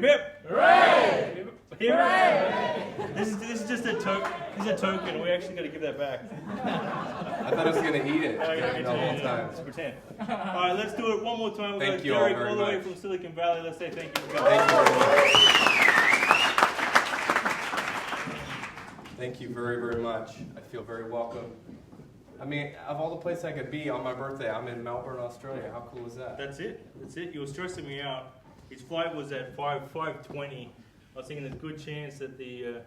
hip. Hooray! Hip, hip. Hooray! This is just a token. This is a token. We actually got to give that back. I thought I was going to eat it the whole time. Let's pretend. All right, let's do it one more time. We've Thank got you Derek all all the very way much. from Silicon Valley. Let's say thank you for coming. Thank you very much. Thank you very, very much. I feel very welcome. I mean, of all the places I could be on my birthday, I'm in Melbourne, Australia. How cool is that? That's it. That's it. You were stressing me out. His flight was at 5:20. I was thinking there's a good chance that the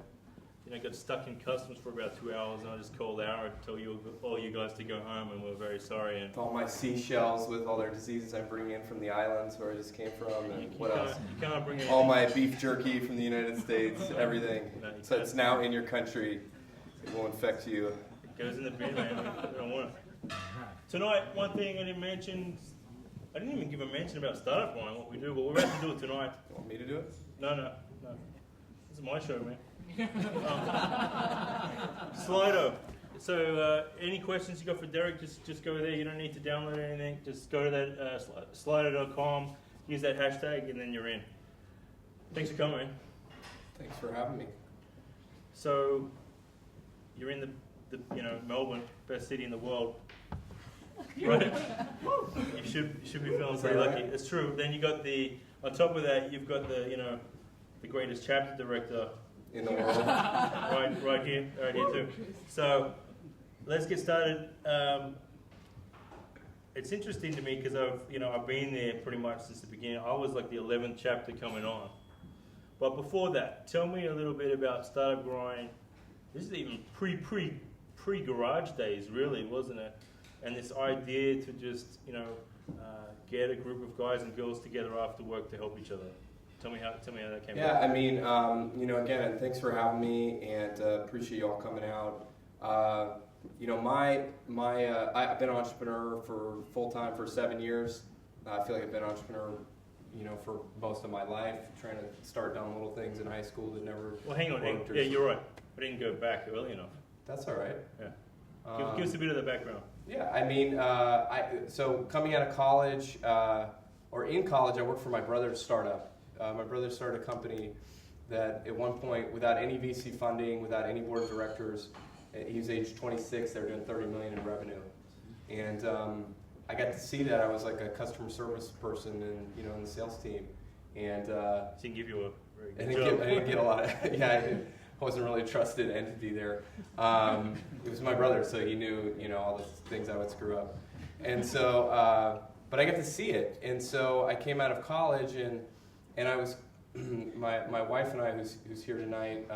got stuck in customs for about 2 hours, and I just called Ara to tell all you guys to go home, and we're very sorry. And With all my seashells with all their diseases I bring in from the islands where I just came from, and what else? You can't bring it. All my beef jerky from the United States, everything. No, you So can't. it's now in your country. It will infect you. It goes in the bin, man. We don't want it. Tonight, one thing I didn't mention. I didn't even give a mention about Startup Grind, what we do, but we're about to do it tonight. You want me to do it? No. This is my show, man. Slido. So, any questions you got for Derek, just go there. You don't need to download anything. Just go to that slido.com, use that hashtag, and then you're in. Thanks for coming, man. Thanks for having me. So, you're in the Melbourne, best city in the world. Right? You should be feeling Is pretty that lucky. right? It's true. Then you got on top of that, you've got the greatest chapter director In the world. right here too. So let's get started. It's interesting to me because I've been there pretty much since the beginning. I was like the 11th chapter coming on. But before that, tell me a little bit about Startup Grind. This is even pre garage days, really, wasn't it? And this idea to just get a group of guys and girls together after work to help each other. Tell me how that came Yeah, about. I mean, again, thanks for having me, and appreciate you all coming out. I've been an entrepreneur for full time for 7 years. I feel like I've been an entrepreneur, for most of my life, trying to start down little things in high school that never. Well, hang on. worked or Yeah, you're right. I didn't go back early enough. That's all right. Yeah. Give us a bit of the background. Yeah, I mean, so coming out of college, or in college, I worked for my brother's startup. My brother started a company that at one point, without any VC funding, without any board of directors, he was age 26, they were doing $30 million in revenue. And I got to see that. I was like a customer service person in the sales team. And Didn't give you a very I good job. didn't get a lot of, I wasn't really a trusted entity there. It was my brother, so he knew, all the things I would screw up. And so, but I got to see it. And so I came out of college, and I was, my wife and I, who's here tonight,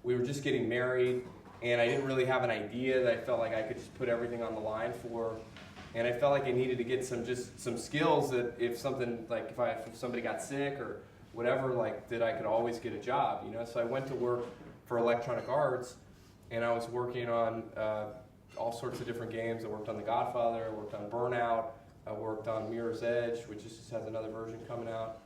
we were just getting married, and I didn't really have an idea that I felt like I could just put everything on the line for. And I felt like I needed to get some skills that if something, like if somebody got sick or whatever, like that I could always get a job, So I went to work for Electronic Arts, and I was working on all sorts of different games. I worked on The Godfather, I worked on Burnout, I worked on Mirror's Edge, which just has another version coming out.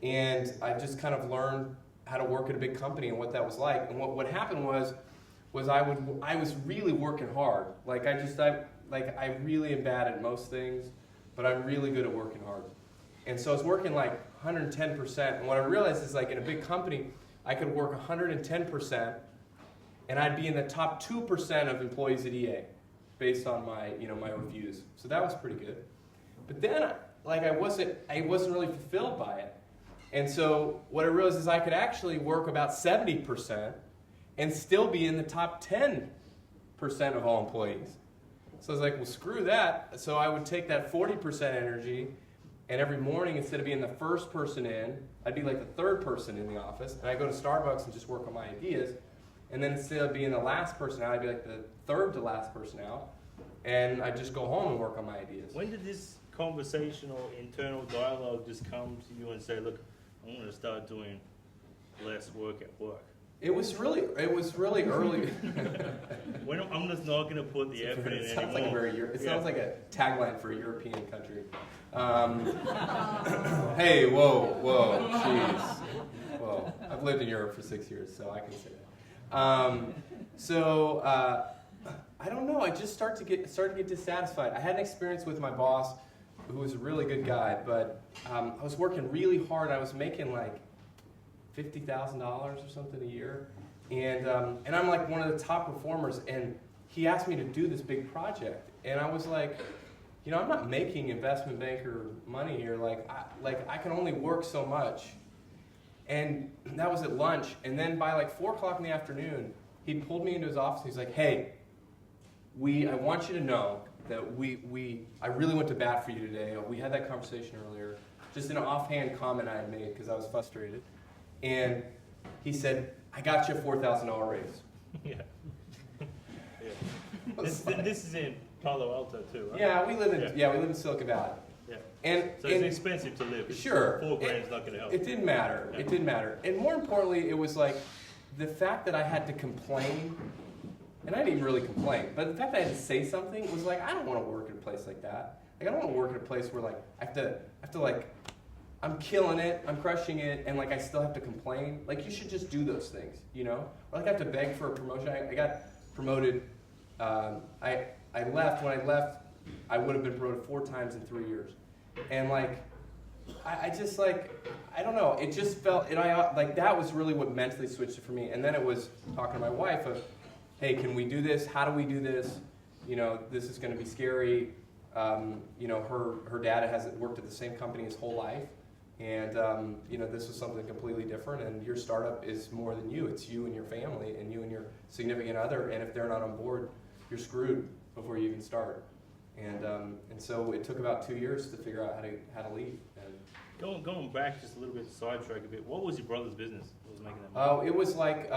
And I just kind of learned how to work at a big company and what that was like. And what happened was I was really working hard. I really am bad at most things, but I'm really good at working hard. And so I was working like 110%. And what I realized is like in a big company, I could work 110%, and I'd be in the top 2% of employees at EA, based on my my reviews. So that was pretty good. But then I wasn't really fulfilled by it. And so what I realized is I could actually work about 70% and still be in the top 10% of all employees. So I was like, well, screw that. So I would take that 40% energy, and every morning, instead of being the first person in, I'd be like the third person in the office, and I'd go to Starbucks and just work on my ideas. And then instead of being the last person out, I'd be like the third to last person out, and I'd just go home and work on my ideas. When did this conversational internal dialogue just come to you and say, look, I'm going to start doing less work at work? It was really early. I'm just not going to put the effort in It sounds anymore. like sounds like a tagline for a European country. Hey, whoa, jeez. Whoa, I've lived in Europe for 6 years, so I can say that. I don't know. I just started to get dissatisfied. I had an experience with my boss who was a really good guy, but I was working really hard. I was making like $50,000 or something a year, and I'm like one of the top performers, and he asked me to do this big project, and I was like, you know, I'm not making investment banker money here. I can only work so much. And that was at lunch, and then by like 4 o'clock in the afternoon, he pulled me into his office. He's like, "Hey, I want you to know that I really went to bat for you today. We had that conversation earlier, just an offhand comment I had made because I was frustrated." And he said, "I got you a $4,000 raise." Yeah. This is in Palo Alto too, right? Yeah, we live in Silicon Valley. Yeah. And so it's expensive to live. Sure. $4 grand's not going to help. It didn't matter. Yeah. It didn't matter. And more importantly, it was like the fact that I had to complain, and I didn't even really complain, but the fact that I had to say something was like, I don't want to work in a place like that. Like, I don't want to work in a place where like I have to like, I'm killing it, I'm crushing it, and like I still have to complain. Like, you should just do those things, you know? Or like I have to beg for a promotion. I got promoted. I left. When I left, I would have been promoted 4 times in 3 years. And like, I just like, I don't know, it just felt, like that was really what mentally switched it for me. And then it was talking to my wife of, hey, can we do this? How do we do this? You know, this is going to be scary. You know, her dad hasn't worked at the same company his whole life. And, you know, this was something completely different. And your startup is more than you. It's you and your family and you and your significant other. And if they're not on board, you're screwed before you even start. And so it took about 2 years to figure out how to leave. And going back just a little bit, sidetrack a bit. What was your brother's business that was making that money? Oh, it was like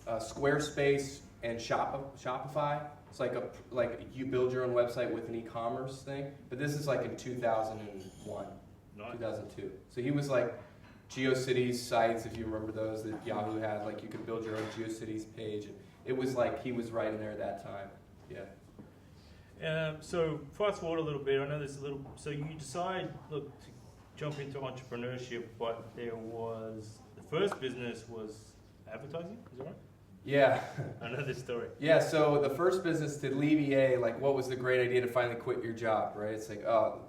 Squarespace and Shopify. It's like you build your own website with an e-commerce thing. But this is like in 2001, nice. 2002. So he was like GeoCities sites, if you remember those that Yahoo had, like you could build your own GeoCities page. It was like he was right in there at that time. Yeah. So fast forward a little bit. I know there's a little. So you decide, look, to jump into entrepreneurship, but there was the first business was advertising. Is that right? Yeah. I know this story. Yeah. So the first business to leave EA, like, what was the great idea to finally quit your job, right? It's like, oh.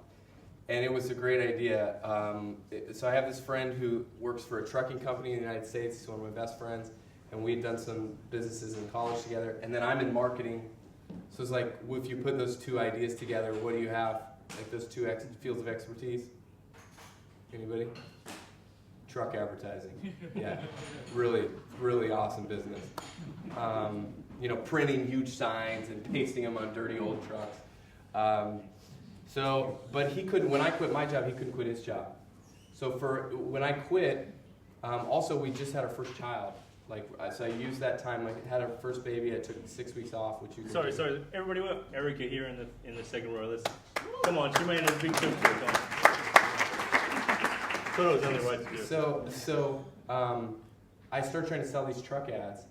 And it was a great idea. So I have this friend who works for a trucking company in the United States. He's one of my best friends. And we had done some businesses in college together. And then I'm in marketing. So it's like, if you put those two ideas together, what do you have? Like those two fields of expertise? Anybody? Truck advertising. Yeah. Really, really awesome business. You know, printing huge signs and pasting them on dirty old trucks. But he couldn't, when I quit my job, he couldn't quit his job. So when I quit, also we just had our first child. So I used that time, had our first baby, I took 6 weeks off, which you Sorry, everybody, we have Erica here in the second row. Come on, she made a big jump here, come on. Thought it was only right to do. So I started trying to sell these truck ads.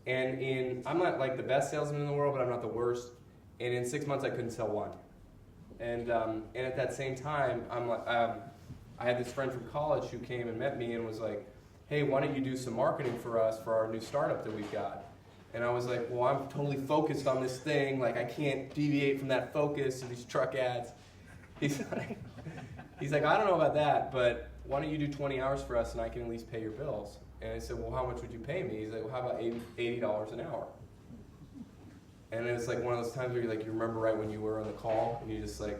And I'm not like the best salesman in the world, but I'm not the worst. And in 6 months, I couldn't sell one. And at that same time, I had this friend from college who came and met me and was like, hey, why don't you do some marketing for us for our new startup that we've got? And I was like, well, I'm totally focused on this thing. Like, I can't deviate from that focus to these truck ads. He's like, I don't know about that, but why don't you do 20 hours for us and I can at least pay your bills? And I said, well, how much would you pay me? He's like, well, how about $80 an hour? And it's like one of those times where you remember right when you were on the call, and you just like,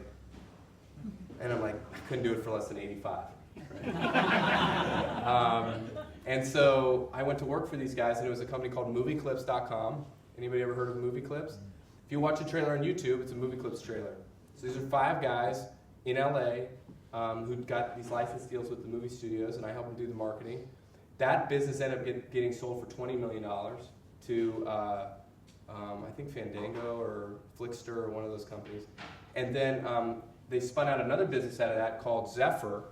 and I'm like, I couldn't do it for less than 85. Right? And so I went to work for these guys, and it was a company called movieclips.com. Anybody ever heard of Movie Clips? If you watch a trailer on YouTube, it's a Movie Clips trailer. So these are 5 guys in LA who got these license deals with the movie studios, and I helped them do the marketing. That business ended up getting sold for $20 million to I think Fandango or Flickster or one of those companies. And then they spun out another business out of that called Zephyr,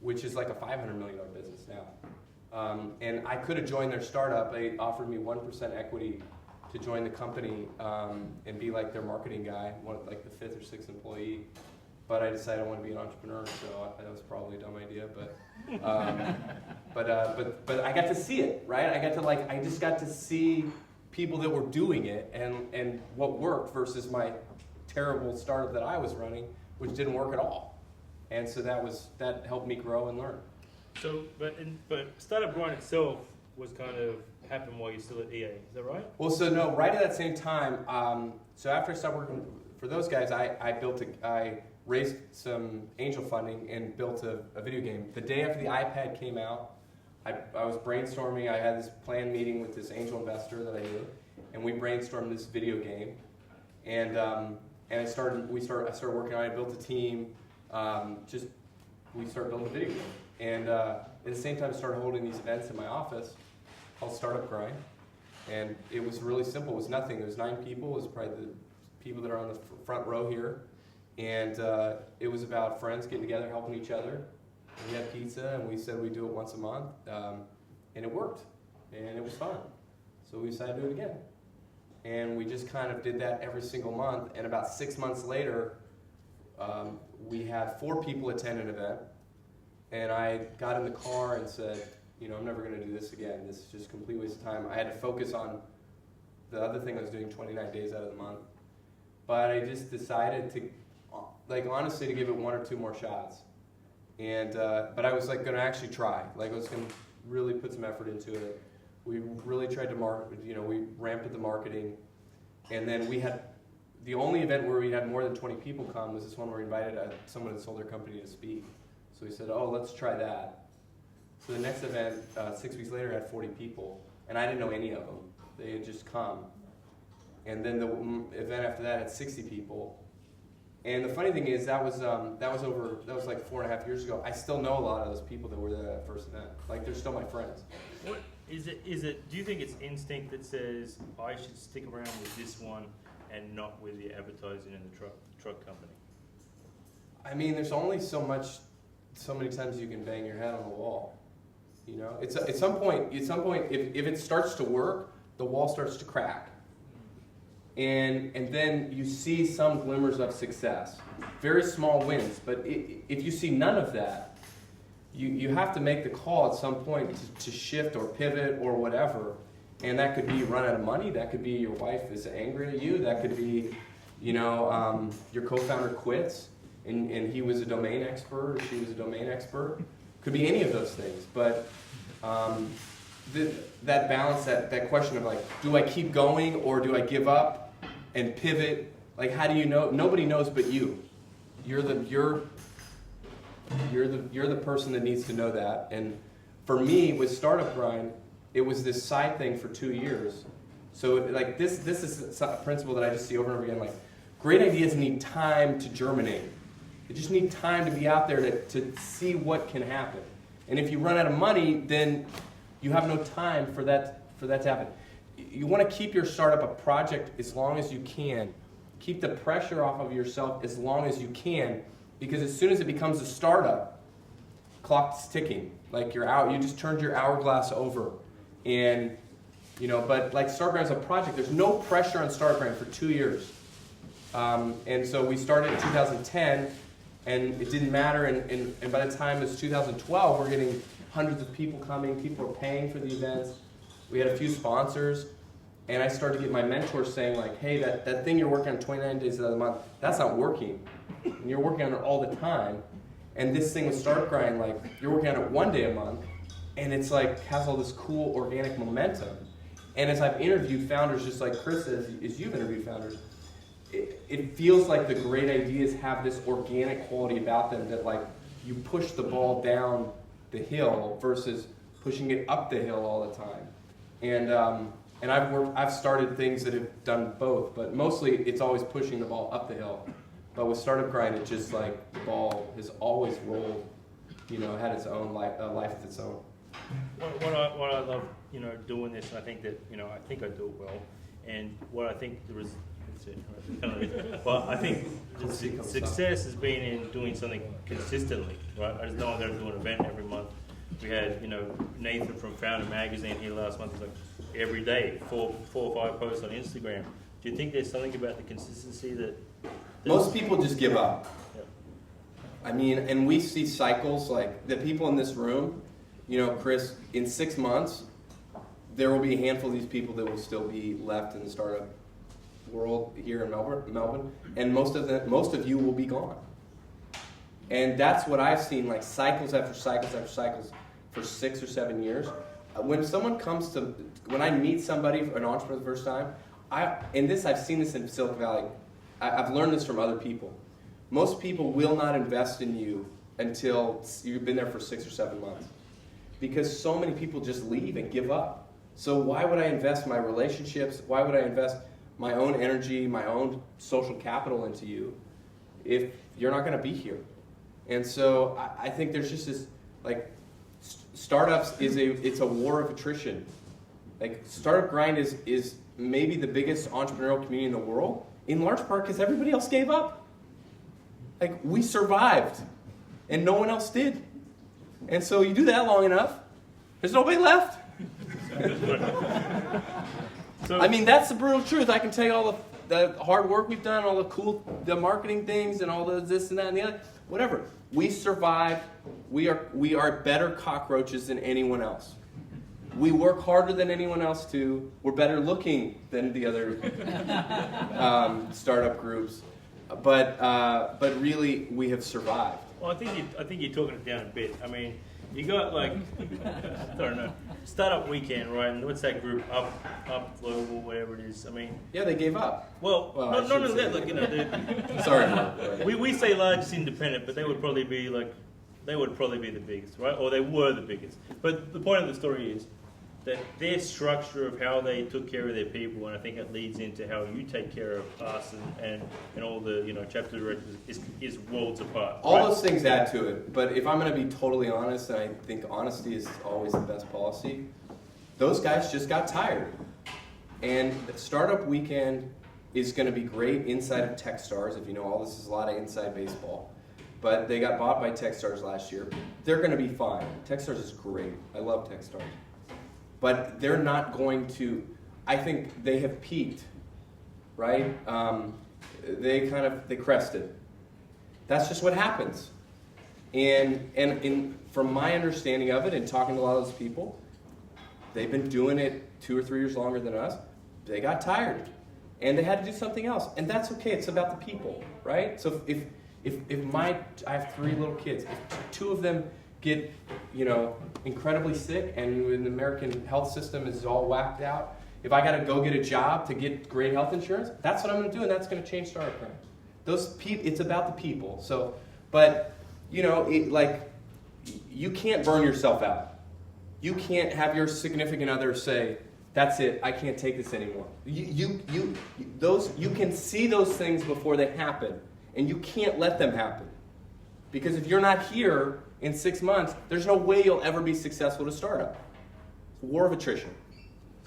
which is like a $500 million business now. And I could have joined their startup. They offered me 1% equity to join the company and be like their marketing guy, like the 5th or 6th employee. But I decided I want to be an entrepreneur, so that was probably a dumb idea. But I got to see it, right? I just got to see people that were doing it and what worked versus my terrible startup that I was running, which didn't work at all. And so that helped me grow and learn. So, but startup grind itself was kind of happened while you're still at EA, is that right? Well, so no, right at that same time. So after I stopped working for those guys, I raised some angel funding and built a video game. The day after the iPad came out, I was brainstorming. I had this planned meeting with this angel investor that I knew, and we brainstormed this video game. And I started working on it. I built a team. We started building a video game. And at the same time, I started holding these events in my office called Startup Grind. And it was really simple. It was nothing. It was 9 people. It was probably the people that are on the front row here. And it was about friends getting together, helping each other. And we had pizza, and we said we'd do it once a month. And it worked. And it was fun. So we decided to do it again. And we just kind of did that every single month. And about 6 months later, we had 4 people attend an event. And I got in the car and said, I'm never going to do this again. This is just a complete waste of time. I had to focus on the other thing I was doing 29 days out of the month. But I just decided to, honestly, to give it 1 or 2 more shots. And but I was going to actually try. I was going to really put some effort into it. We really tried to market. We ramped up the marketing, and then we had the only event where we had more than 20 people come was this one where we invited someone that sold their company to speak. So we said, let's try that. So the next event, 6 weeks later, had 40 people, and I didn't know any of them. They had just come. And then the event after that had 60 people. And the funny thing is, that was like 4.5 years ago. I still know a lot of those people that were there at that first event. They're still my friends. What is it? Do you think it's instinct that says I should stick around with this one and not with the advertising and the truck company? I mean, there's only so many times you can bang your head on the wall. It's at some point, if it starts to work, the wall starts to crack. And then you see some glimmers of success, very small wins. But if you see none of that, you have to make the call at some point to shift or pivot or whatever. And that could be run out of money. That could be your wife is angry at you. That could be, your co-founder quits and he was a domain expert or she was a domain expert. Could be any of those things. But that balance, that question of do I keep going or do I give up and pivot? How do you know? Nobody knows but you. You're the person that needs to know that. And for me, with Startup Grind, it was this side thing for 2 years. So this is a principle that I just see over and over again. Great ideas need time to germinate. They just need time to be out there to see what can happen. And if you run out of money, then you have no time for that to happen. You want to keep your startup a project as long as you can. Keep the pressure off of yourself as long as you can, because as soon as it becomes a startup, clock's ticking. You just turned your hourglass over. And but Startup Grind is a project. There's no pressure on Startup Grind for 2 years. And so we started in 2010, and it didn't matter. And by the time it's 2012, we're getting hundreds of people coming. People are paying for the events. We had a few sponsors, and I started to get my mentors saying hey, that thing you're working on 29 days out of the month, that's not working. And you're working on it all the time. And this thing with Startup Grind, you're working on it 1 day a month, and it's has all this cool organic momentum. And as I've interviewed founders, just like Chris as you've interviewed founders, it feels like the great ideas have this organic quality about them that you push the ball down the hill versus pushing it up the hill all the time. And I've started things that have done both, but mostly it's always pushing the ball up the hill. But with Startup Grind, it's just the ball has always rolled, had its own life of its own. What I love, doing this, and I think that, I think I do it well, and what I think there is, that's it, right? But I think the success has been in doing something consistently, right? I just know I'm going to do an event every month. We had, Nathan from Founder Magazine here last month. He's every day, 4 or 5 posts on Instagram. Do you think there's something about the consistency that most people just give up? Yeah. I mean, and we see cycles the people in this room, Chris, in 6 months, there will be a handful of these people that will still be left in the startup world here in Melbourne, and most of you will be gone. And that's what I've seen, like cycles after cycles after cycles for 6 or 7 years. When I meet somebody, an entrepreneur for the first time, I've seen this in Silicon Valley. I've learned this from other people. Most people will not invest in you until you've been there for 6 or 7 months, because so many people just leave and give up. So why would I invest my relationships? Why would I invest my own energy, my own social capital into you if you're not going to be here? And so I think there's just this, like, startups it's a war of attrition. Like, Startup Grind is maybe the biggest entrepreneurial community in the world, in large part because everybody else gave up. Like, we survived, and no one else did. And so you do that long enough, there's nobody left. So, I mean, that's the brutal truth. I can tell you all the hard work we've done, all the marketing things, and all the this and that and the other. Whatever. We survived. We are better cockroaches than anyone else. We work harder than anyone else too. We're better looking than the other startup groups. But really, we have survived. well, I think you're talking it down a bit. I mean, you got like I don't know, Startup Weekend, right? And what's that group? Up Global, whatever it is. I mean, Yeah, they gave up. well, I not only shouldn't that, say like, you know, Sorry, Mark. we say largest independent, but they would probably be the biggest, right? Or they were the biggest. But the point of the story is that their structure of how they took care of their people, and I think it leads into how you take care of us and all the chapter directors is worlds apart. All right? those things add to it, but if I'm going to be totally honest, and I think honesty is always the best policy, those guys just got tired. And Startup Weekend is going to be great inside of Techstars. If you know, all this is a lot of inside baseball. But they got bought by Techstars last year. They're going to be fine. Techstars is great. I love Techstars. But they're not going to, I think they have peaked, right? They crested. That's just what happens. And from my understanding of it and talking to a lot of those people, they've been doing it 2 or 3 years longer than us. They got tired. And they had to do something else. And that's okay. It's about the people, right? So if I have 3 little kids, if 2 of them get, incredibly sick and the American health system is all whacked out, if I got to go get a job to get great health insurance, that's what I'm going to do, and that's going to change Startup Grind. It's about the people. So, but, you can't burn yourself out. You can't have your significant other say, that's it, I can't take this anymore. You can see those things before they happen, and you can't let them happen. Because if you're not here in 6 months, there's no way you'll ever be successful to start up. It's a war of attrition.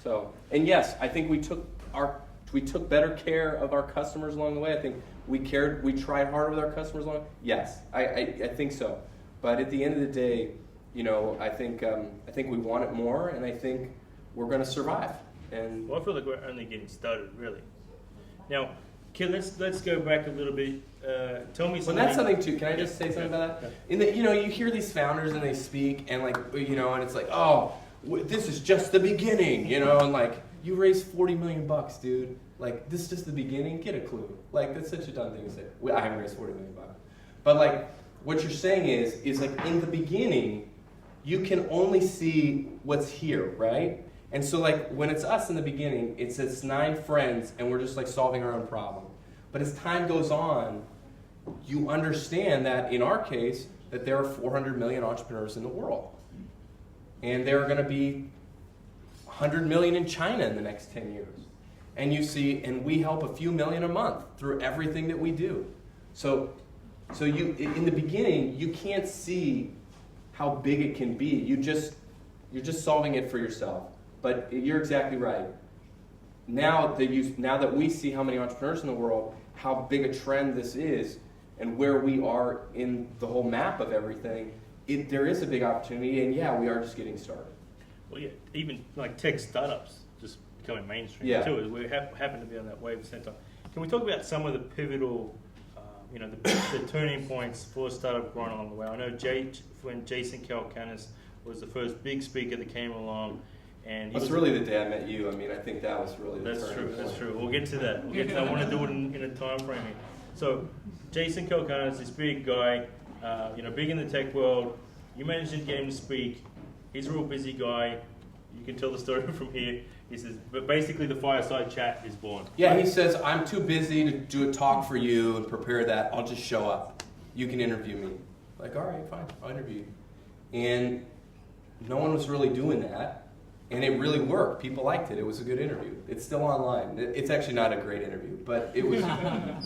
So, and yes, I think we took better care of our customers along the way. I think we tried harder with our customers along the way. Yes, I think so. But at the end of the day, I think we want it more, and I think we're going to survive. And well, I feel like we're only getting started, really. Now, let's go back a little bit. Tell me something. Well, that's something too. Can I just say something about that? You hear these founders and they speak, and and it's like, oh, this is just the beginning, and like, you raised $40 million, dude. Like, this is just the beginning. Get a clue. Like, that's such a dumb thing to say. I haven't raised $40 million, but like, what you're saying is like, in the beginning, you can only see what's here, right? And so, like, when it's us in the beginning, it's 9 friends, and we're just like solving our own problem. But as time goes on, you understand that in our case, that there are 400 million entrepreneurs in the world. And there are going to be 100 million in China in the next 10 years. And you see, and we help a few million a month through everything that we do. So you, in the beginning, you can't see how big it can be. You're just solving it for yourself. But you're exactly right. Now that we see how many entrepreneurs in the world, how big a trend this is, and where we are in the whole map of everything, there is a big opportunity, and yeah, we are just getting started. Well, yeah, even like tech startups just becoming mainstream too. We happen to be on that wave at the same time. Can we talk about some of the pivotal, the turning points for Startup Grind along the way? I know when Jason Calacanis was the first big speaker that came along, And That's really the day I met you. I mean, I think that was really the turning point. That's true. We'll get to that. I want to do it in a time frame here. So, Jason Calacanis, this big guy, big in the tech world. You managed to get him to speak. He's a real busy guy. You can tell the story from here. He says, but basically the fireside chat is born. Yeah, he says, I'm too busy to do a talk for you and prepare that. I'll just show up. You can interview me. Like, all right, fine, I'll interview you. And no one was really doing that. And it really worked. People liked it. It was a good interview. It's still online. It's actually not a great interview, but it was,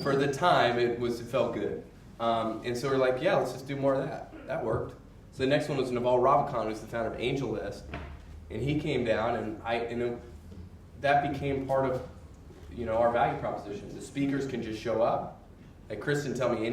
for the time, it felt good. And so we're like, yeah, let's just do more of that. That worked. So the next one was Naval Ravikant, who's the founder of AngelList. And he came down, and that became part of, our value proposition. The speakers can just show up. Like Chris didn't tell me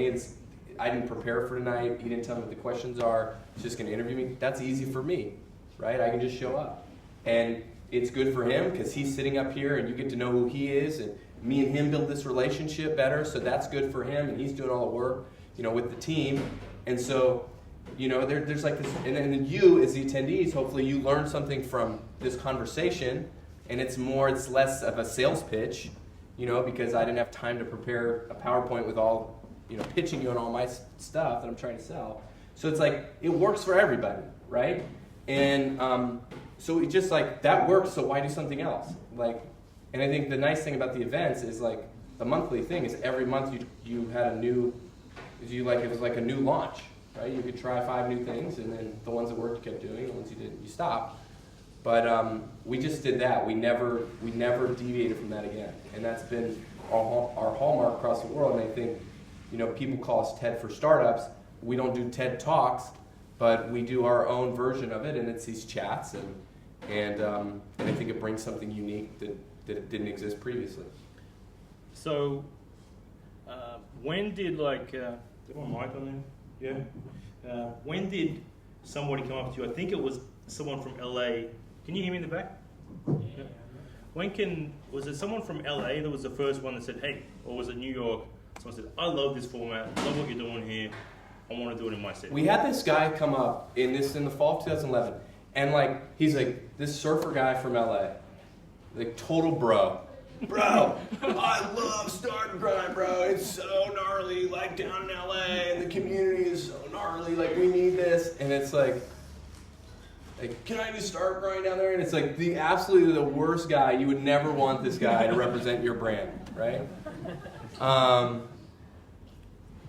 I didn't prepare for tonight. He didn't tell me what the questions are. He's just going to interview me. That's easy for me, right? I can just show up. And it's good for him because he's sitting up here and you get to know who he is, and me and him build this relationship better, so that's good for him, and he's doing all the work, with the team. And so, there's like this, and then you as the attendees, hopefully you learn something from this conversation, and it's less of a sales pitch, because I didn't have time to prepare a PowerPoint with all, pitching you on all my stuff that I'm trying to sell. So it's like, it works for everybody, right? And so it just like, that works, so why do something else? And I think the nice thing about the events is like, the monthly thing is every month you had it was like a new launch, right? You could try 5 new things, and then the ones that worked you kept doing, the ones you didn't, you stopped. But we just did that. We never deviated from that again. And that's been our hallmark across the world. And I think, people call us TED for startups. We don't do TED Talks, but we do our own version of it, and it's these chats, and I think it brings something unique that didn't exist previously. So, when did do you want a mic on there? Yeah. When did somebody come up to you? I think it was someone from LA. Can you hear me in the back? Yeah. Was it someone from LA that was the first one that said, hey, or was it New York? Someone said, I love this format, I love what you're doing here. I want to do it in my city. We had this guy come up in the fall of 2011, and he's like this surfer guy from LA, like total bro. Bro, I love Start and Grind, bro. It's so gnarly, down in LA, and the community is so gnarly. We need this, and it's like, can I just start growing down there? And it's like absolutely the worst guy. You would never want this guy to represent your brand, right?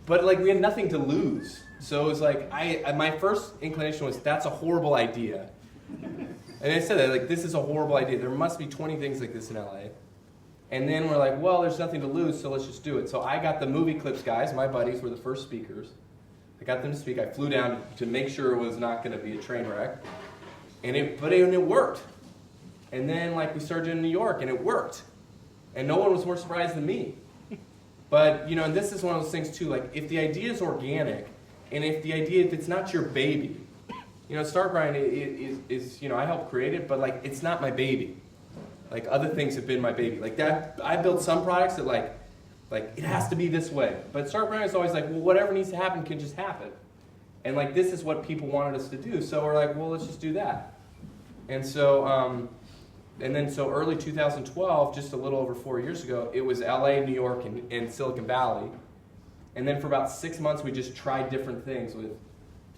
But we had nothing to lose. So it was my first inclination was, that's a horrible idea. And I said that, this is a horrible idea. There must be 20 things like this in LA. And then we're like, well, there's nothing to lose, so let's just do it. So I got the movie clips guys, my buddies were the first speakers. I got them to speak. I flew down to make sure it was not going to be a train wreck. And it worked. And then we started in New York, and it worked. And no one was more surprised than me. But, and this is one of those things too, if the idea is organic, and if it's not your baby, Start Grind is I helped create it, but it's not my baby. Other things have been my baby. That, I built some products that it has to be this way. But Start Grind is always well, whatever needs to happen can just happen. And this is what people wanted us to do. So we're well, let's just do that. And so, so early 2012, just a little over 4 years ago, it was LA, New York, and Silicon Valley. And then for about 6 months, we just tried different things with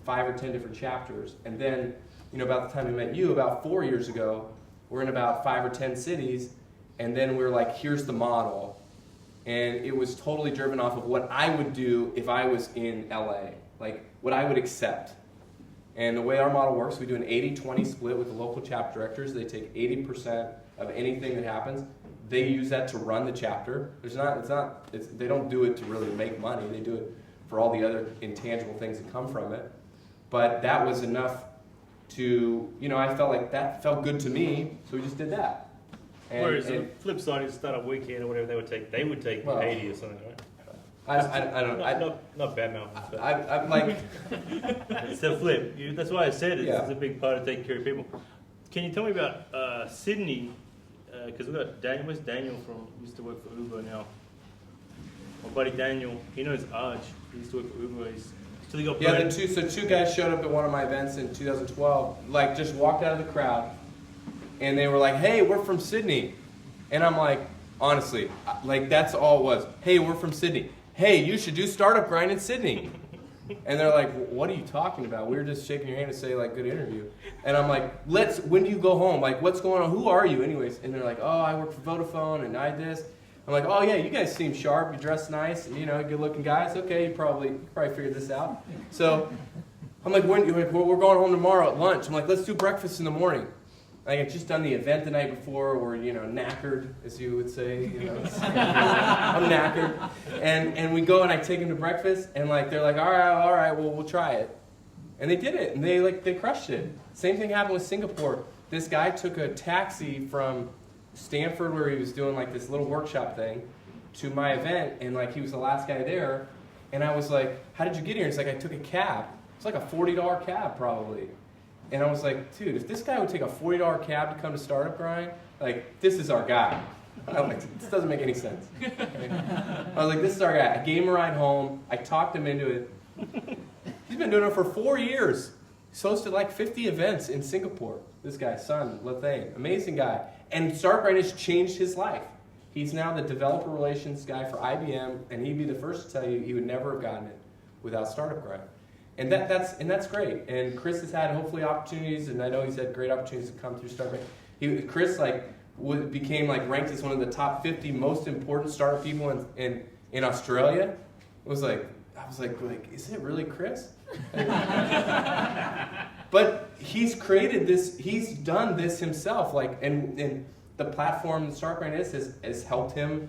5 or 10 different chapters. And then, about the time we met you, about 4 years ago, we're in about 5 or 10 cities. And then we're here's the model. And it was totally driven off of what I would do if I was in LA, what I would accept. And the way our model works, we do an 80-20 split with the local chapter directors. They take 80% of anything that happens. They use that to run the chapter. They don't do it to really make money. They do it for all the other intangible things that come from it. But that was enough to, I felt that felt good to me, so we just did that. Whereas the flip side is Startup Weekend or whatever they would take 80 or something, right? I don't know. Not bad mouth. I'm It's a flip. That's why I said it's Yeah. a big part of taking care of people. Can you tell me about Sydney? Because we got Daniel. Where's Daniel from? Used to work for Uber now. My buddy Daniel. He knows Arj. He used to work for Uber. Two guys showed up at one of my events in 2012. Just walked out of the crowd, and they were like, hey, we're from Sydney. And I'm like, honestly, like that's all it was. Hey, we're from Sydney. Hey, you should do Startup Grind in Sydney. And they're like, what are you talking about? We were just shaking your hand to say, like, good interview. And I'm like, when do you go home? Like, what's going on? Who are you anyways? And they're like, oh, I work for Vodafone and I this. I'm like, oh yeah, you guys seem sharp. You dress nice. You know, good looking guys. Okay, you probably figured this out. So I'm like, we're going home tomorrow at lunch. I'm like, let's do breakfast in the morning. Like, I've just done the event the night before. We're, knackered, as you would say. I'm knackered. And we go and I take them to breakfast, and like they're like, all right, well, we'll try it. And they did it, and they crushed it. Same thing happened with Singapore. This guy took a taxi from Stanford, where he was doing like this little workshop thing, to my event, and like he was the last guy there. And I was like, how did you get here? And he's like, I took a cab. It's like a $40 cab probably. And I was like, dude, if this guy would take a $40 cab to come to Startup Grind, like, this is our guy. I'm like, this doesn't make any sense. Right? I was like, this is our guy. I gave him a ride home. I talked him into it. He's been doing it for 4 years. He's hosted like 50 events in Singapore. This guy, Son Lethane, amazing guy. And Startup Grind has changed his life. He's now the developer relations guy for IBM, and he'd be the first to tell you he would never have gotten it without Startup Grind. And that's great. And Chris has had hopefully opportunities, and I know he's had great opportunities to come through Startup Grind. Chris became ranked as one of the top 50 most important startup people in Australia. I was like, is it really Chris? But he's created this. He's done this himself. And the platform Startup Grind has helped him,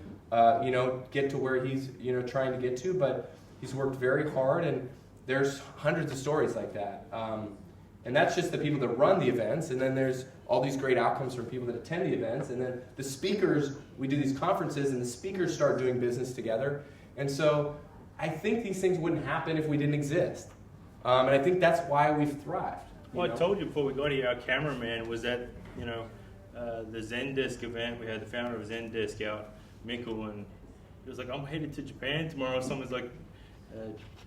get to where he's trying to get to. But he's worked very hard, and there's hundreds of stories like that. And that's just the people that run the events, and then there's all these great outcomes from people that attend the events, and then the speakers, we do these conferences, and the speakers start doing business together. And so I think these things wouldn't happen if we didn't exist. And I think that's why we've thrived. Well, I told you before we got here, our cameraman was at, the Zendesk event. We had the founder of Zendesk out, Mikkel, and he was like, I'm headed to Japan tomorrow. Someone's like,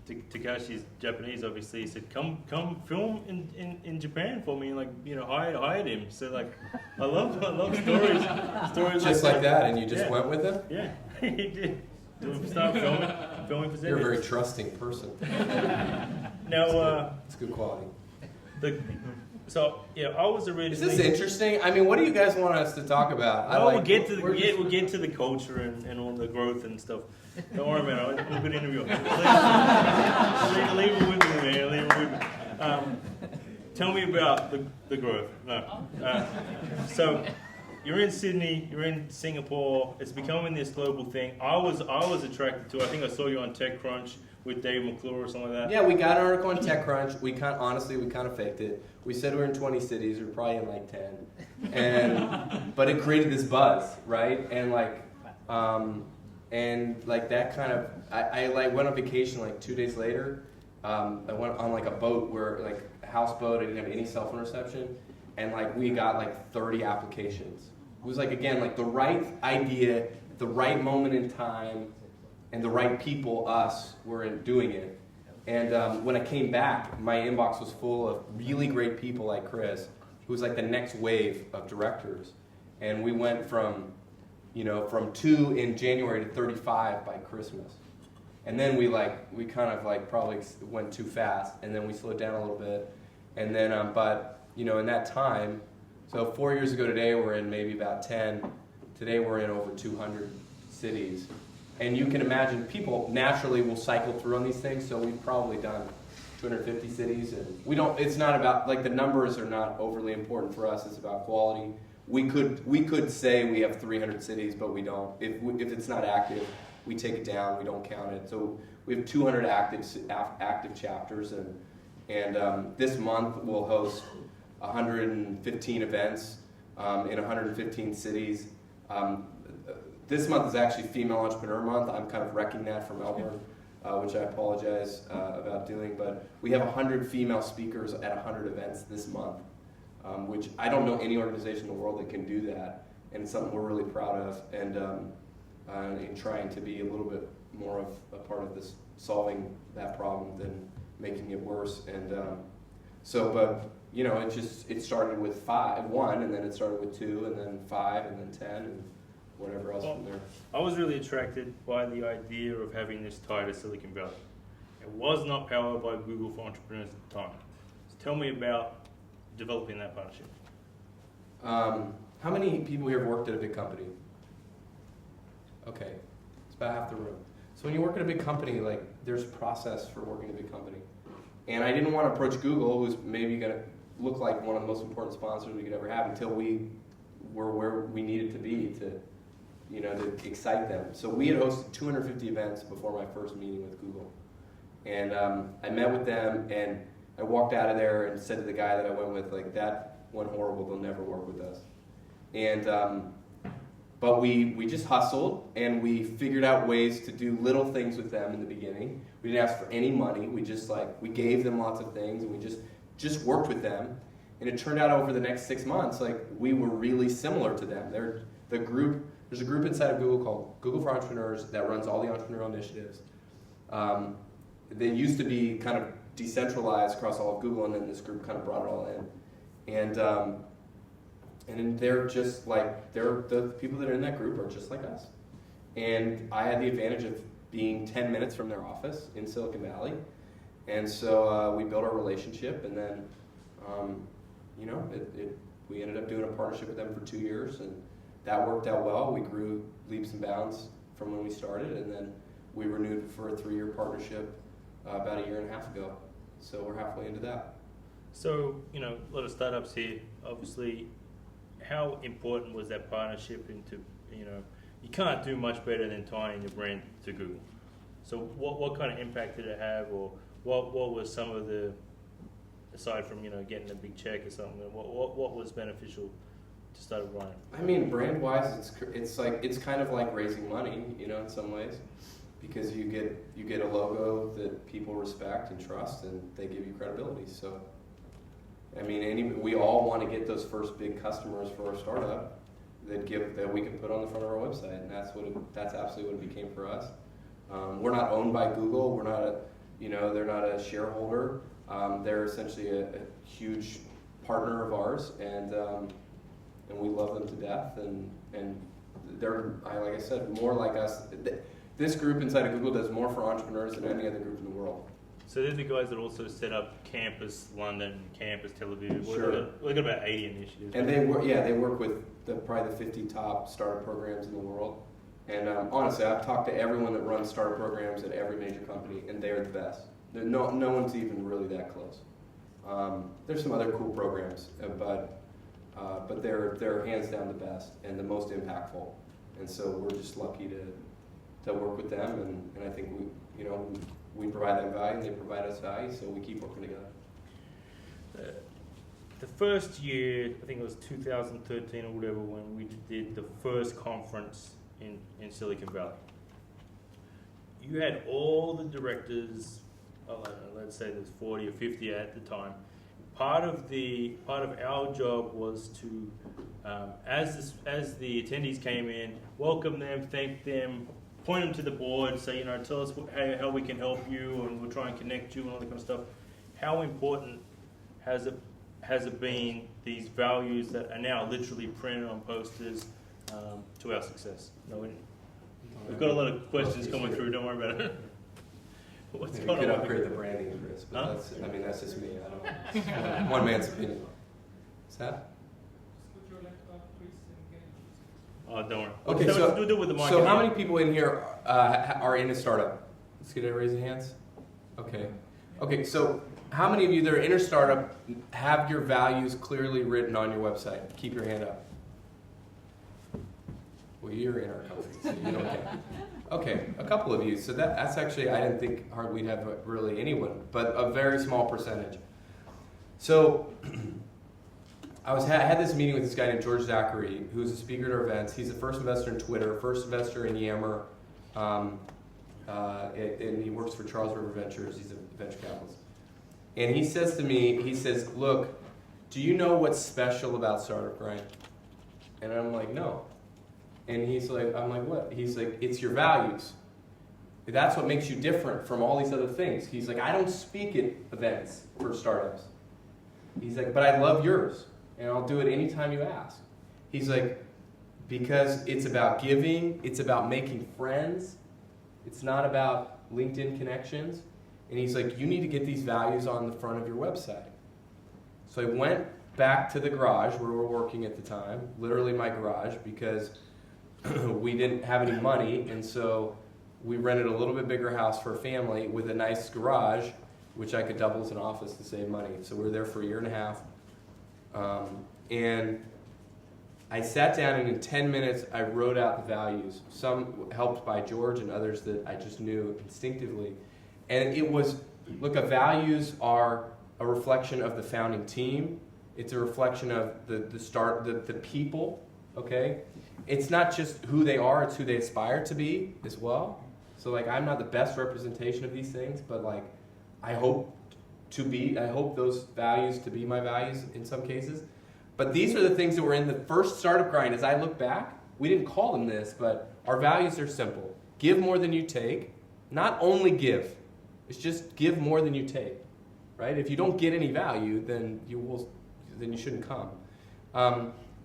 Takashi's Japanese, obviously. He said, "Come film in Japan for me." And hired him. So I love stories just like that. And you just went with him? Yeah, he did. Start filming for Zendesk. You're a very trusting person. Now, it's good quality. I was originally. Is this interesting? I mean, what do you guys want us to talk about? We'll get to the culture and all the growth and stuff. Don't worry, man. I'll do a good interview. Leave it with me, man. Leave it with me. Tell me about the growth. No. So you're in Sydney. You're in Singapore. It's becoming this global thing. I was attracted to. I think I saw you on TechCrunch with Dave McClure or something like that. Yeah, we got an article on TechCrunch. We kind of faked it. We said we were in 20 cities. We were probably in like 10, but it created this buzz, right? And that kind of. I went on vacation 2 days later. I went on a boat where a houseboat. I didn't have any cell phone reception, and we got 30 applications. It was the right idea, the right moment in time, and the right people, us, were doing it. And when I came back, my inbox was full of really great people like Chris, who was the next wave of directors. And we went from 2 in January to 35 by Christmas. And then we kind of probably went too fast, and then we slowed down a little bit. And then, in that time, so 4 years ago today, we're in maybe about 10. Today we're in over 200 cities. And you can imagine people naturally will cycle through on these things, so we've probably done 250 cities. And it's not about, the numbers are not overly important for us, it's about quality. We could say we have 300 cities, but we don't. If it's not active, we take it down, we don't count it. So we have 200 active chapters, and this month we'll host 115 events in 115 cities. This month is actually Female Entrepreneur Month. I'm kind of wrecking that for Melbourne, which I apologize about doing. But we have 100 female speakers at 100 events this month, which I don't know any organization in the world that can do that. And it's something we're really proud of, and trying to be a little bit more of a part of this, solving that problem than making it worse. And it started with one, and then it started with 2, and then 5, and then 10, and whatever else from there. I was really attracted by the idea of having this tie to Silicon Valley. It was not powered by Google for entrepreneurs at the time. So tell me about developing that partnership. How many people here have worked at a big company? Okay, it's about half the room. So when you work at a big company, like, there's a process for working at a big company. And I didn't want to approach Google, who's maybe going to look like one of the most important sponsors we could ever have, until we were where we needed to be to excite them. So we had hosted 250 events before my first meeting with Google. And I met with them, and I walked out of there and said to the guy that I went with, like, that went horrible, they'll never work with us. And but we just hustled, and we figured out ways to do little things with them in the beginning. We didn't ask for any money. We just we gave them lots of things, and we just worked with them. And it turned out over the next 6 months, like, we were really similar to them. There's a group inside of Google called Google for Entrepreneurs that runs all the entrepreneurial initiatives. They used to be kind of decentralized across all of Google, and then this group kind of brought it all in. And they're just like, the people that are in that group are just like us. And I had the advantage of being 10 minutes from their office in Silicon Valley. And so we built our relationship, and then, we ended up doing a partnership with them for 2 years, and that worked out well. We grew leaps and bounds from when we started, and then we renewed for a 3-year partnership about 1.5 years ago. So we're halfway into that. So, a lot of startups here, obviously, how important was that partnership into, you can't do much better than tying your brand to Google. So what kind of impact did it have, or what was some of the, aside from, getting a big check or something, what was beneficial to start growing? I mean, brand-wise, it's kind of like raising money, in some ways, because you get a logo that people respect and trust, and they give you credibility. So, I mean, we all want to get those first big customers for our startup that we can put on the front of our website, and that's absolutely what it became for us. We're not owned by Google. We're not they're not a shareholder. They're essentially a huge partner of ours, and we love them to death. And they're, like I said, more like us. This group inside of Google does more for entrepreneurs than any other group in the world. So they're the guys that also set up Campus London, Campus Tel Aviv. Sure. We've got about 80 initiatives. And they work with probably the 50 top startup programs in the world. And honestly, I've talked to everyone that runs startup programs at every major company, and they're the best. No one's even really that close. There's some other cool programs, but they're hands down the best and the most impactful. And so we're just lucky to work with them, and I think we provide them value, and they provide us value, so we keep working together. The first year, I think it was 2013 or whatever, when we did the first conference in Silicon Valley. You had all the directors, let's say there's 40 or 50 at the time. Part of our job was to, as the attendees came in, welcome them, thank them, point them to the board, say, tell us how we can help you, and we'll try and connect you and all that kind of stuff. How important has it been, these values that are now literally printed on posters, to our success? We've got a lot of questions coming through, don't worry about it. What's Maybe going you could on? upgrade the branding, Chris, but that's just me. I don't know. One man's opinion. What's that? Oh, don't worry. Okay, we'll do it with the mic. So how many people in here are in a startup? Let's get a raise of hands. Okay, so how many of you that are in a startup have your values clearly written on your website? Keep your hand up. Well, you're in our company, so you don't count. Okay, a couple of you. So that's actually, I didn't think we'd have really anyone, but a very small percentage. So I had this meeting with this guy named George Zachary, who's a speaker at our events. He's the first investor in Twitter, first investor in Yammer, and he works for Charles River Ventures. He's a venture capitalist. And he says to me, look, do you know what's special about startup grind? And I'm like, no. And I'm like, what? He's like, it's your values. That's what makes you different from all these other things. He's like, I don't speak at events for startups. He's like, but I love yours, and I'll do it anytime you ask. He's like, because it's about giving, it's about making friends, it's not about LinkedIn connections. And he's like, you need to get these values on the front of your website. So I went back to the garage where we were working at the time, literally my garage, because we didn't have any money, and so we rented a little bit bigger house for a family with a nice garage, which I could double as an office to save money. So we were there for a year and a half. And I sat down, and in 10 minutes, I wrote out the values, some helped by George and others that I just knew instinctively. And it was, look, values are a reflection of the founding team. It's a reflection of the people, okay? It's not just who they are, it's who they aspire to be as well. So, like, I'm not the best representation of these things, but, like, I hope those values to be my values in some cases. But these are the things that were in the first startup grind. As I look back, we didn't call them this, but our values are simple. Give more than you take. Not only give. It's just give more than you take, right? If you don't get any value, then you shouldn't come.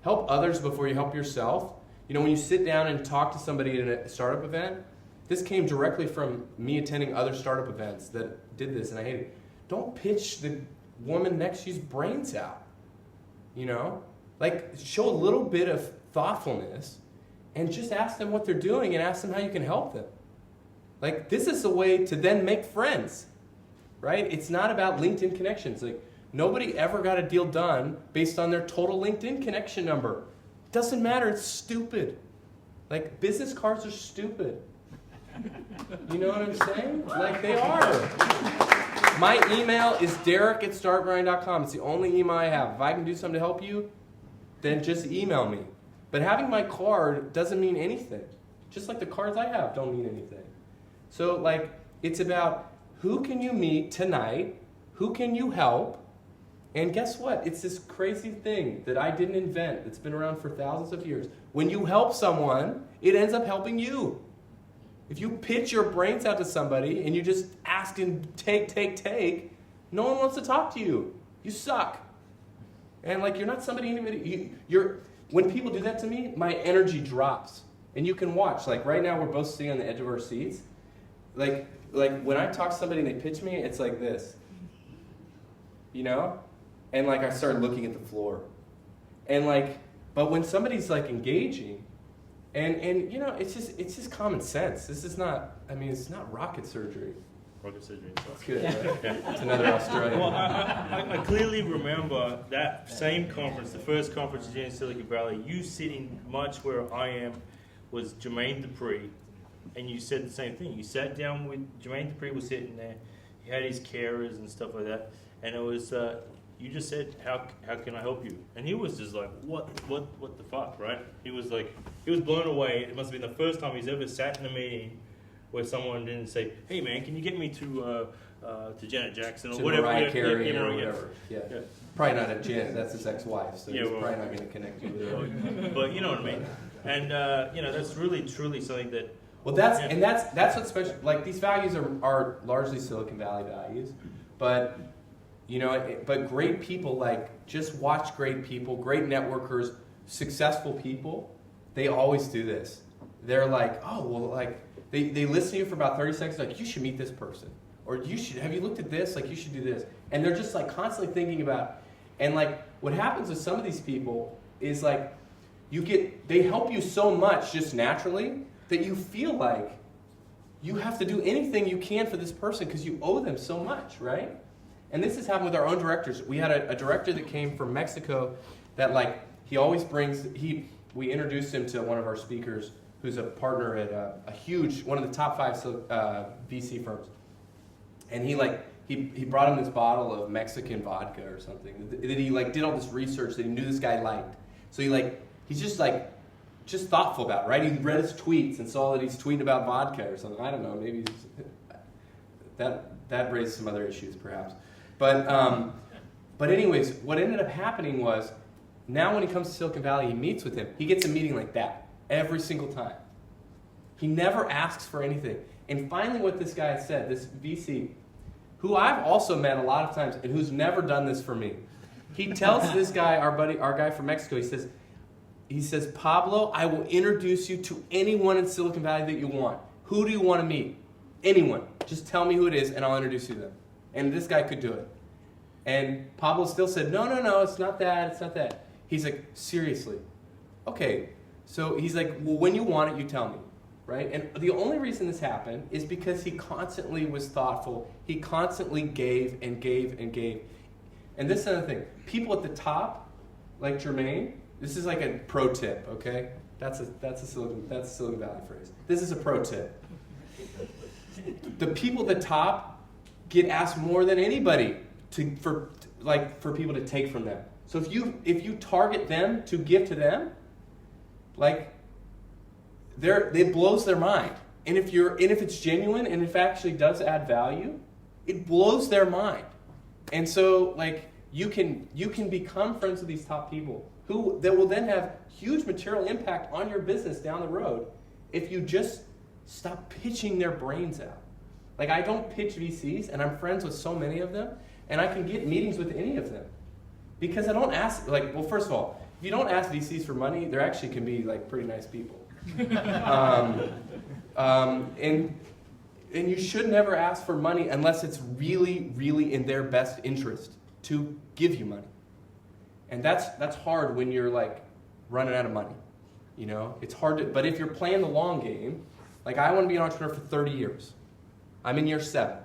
Help others before you help yourself. You know, when you sit down and talk to somebody at a startup event, this came directly from me attending other startup events that did this, and I hate it. Don't pitch the woman next to you's brains out. You know? Like, show a little bit of thoughtfulness and just ask them what they're doing and ask them how you can help them. Like, this is a way to then make friends, right? It's not about LinkedIn connections. Like, nobody ever got a deal done based on their total LinkedIn connection number. It doesn't matter. It's stupid. Like, business cards are stupid. You know what I'm saying? Like, they are. My email is derek@startgrind.com. It's the only email I have. If I can do something to help you, then just email me. But having my card doesn't mean anything. Just like the cards I have don't mean anything. So, like, it's about who can you meet tonight, who can you help, and guess what? It's this crazy thing that I didn't invent that's been around for thousands of years. When you help someone, it ends up helping you. If you pitch your brains out to somebody and you just ask and take, no one wants to talk to you. You suck. And, like, you're not somebody, when people do that to me, my energy drops. And you can watch. Like, right now we're both sitting on the edge of our seats. Like when I talk to somebody and they pitch me, it's like this. You know? And, like, I start looking at the floor. And, like, but when somebody's, like, engaging, and you know, it's just common sense. This is not, I mean, it's not rocket surgery. Rocket surgery. That's good, right? Yeah. It's another Australian. Well, I clearly remember that same conference, the first conference in Silicon Valley, you sitting much where I am was Jermaine Dupree, and you said the same thing. You sat down with, Jermaine Dupree was sitting there, he had his carers and stuff like that, and it was, you just said, how can I help you? And he was just like, what the fuck, right? He was like, he was blown away. It must have been the first time he's ever sat in a meeting where someone didn't say, hey man, can you get me to Janet Jackson or to whatever. Mariah Carey or whatever. Yeah. Probably not at Janet, that's his ex-wife, so he's probably not going to connect you with her. But you know what I mean. And you know, that's really truly something that. Well, that's what's special. Like, these values are largely Silicon Valley values, but you know, but great people, like, just watch great people, great networkers, successful people. They always do this. They're like, oh well, like they listen to you for about 30 seconds, like, you should meet this person, or have you looked at this? Like, you should do this, and they're just, like, constantly thinking about. And, like, what happens with some of these people is, like, they help you so much just naturally that you feel like you have to do anything you can for this person because you owe them so much, right? And this has happened with our own directors. We had a director that came from Mexico that, like, he always brings, we introduced him to one of our speakers who's a partner at a huge, one of the top 5 VC firms. And he brought him this bottle of Mexican vodka or something that he, like, did all this research that he knew this guy liked. So he's just thoughtful about it, right? He read his tweets and saw that he's tweeting about vodka or something. I don't know, maybe that raised some other issues perhaps. But anyways, what ended up happening was, now when he comes to Silicon Valley, he meets with him. He gets a meeting like that every single time. He never asks for anything. And finally what this guy said, this VC, who I've also met a lot of times and who's never done this for me, He tells this guy, our guy from Mexico, he says, Pablo, I will introduce you to anyone in Silicon Valley that you want. Who do you want to meet? Anyone. Just tell me who it is and I'll introduce you to them. And this guy could do it. And Pablo still said, no, it's not that. He's like, seriously? Okay. So he's like, well, when you want it, you tell me. Right? And the only reason this happened is because he constantly was thoughtful. He constantly gave and gave and gave. And this is another thing. People at the top, like Jermaine, this is like a pro tip, okay? That's a Silicon Valley phrase. This is a pro tip. The people at the top get asked more than anybody for people to take from them. So if you target them to give to them, like it blows their mind. And if it's genuine and if it actually does add value, it blows their mind. And so like you can become friends with these top people that will then have huge material impact on your business down the road if you just stop pitching their brains out. Like I don't pitch VCs, and I'm friends with so many of them, and I can get meetings with any of them. Because I don't ask, well, first of all, if you don't ask VCs for money, there actually can be like pretty nice people. And you should never ask for money unless it's really, really in their best interest to give you money. And that's hard when you're like running out of money. You know, it's hard but if you're playing the long game, like I want to be an entrepreneur for 30 years. I'm in year 7,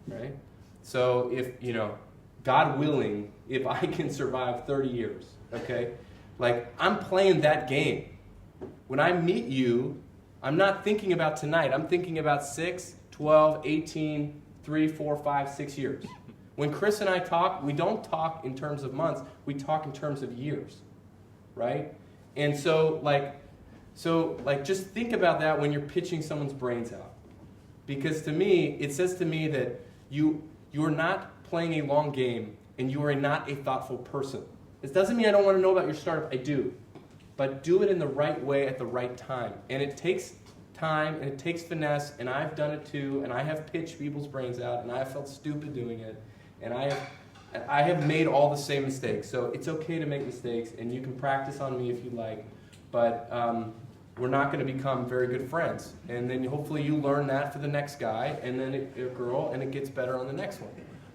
right? So if, God willing, if I can survive 30 years, okay? Like I'm playing that game. When I meet you, I'm not thinking about tonight. I'm thinking about 6, 12, 18, 3, 4, 5, 6 years. When Chris and I talk, we don't talk in terms of months. We talk in terms of years, right? And so just think about that when you're pitching someone's brains out. Because to me, it says to me that you are not playing a long game and you are not a thoughtful person. This doesn't mean I don't want to know about your startup. I do. But do it in the right way at the right time. And it takes time and it takes finesse, and I've done it too, and I have pitched people's brains out, and I have felt stupid doing it, and I have made all the same mistakes. So it's okay to make mistakes, and you can practice on me if you like, but we're not going to become very good friends. And then hopefully you learn that for the next guy, and then a girl, and it gets better on the next one.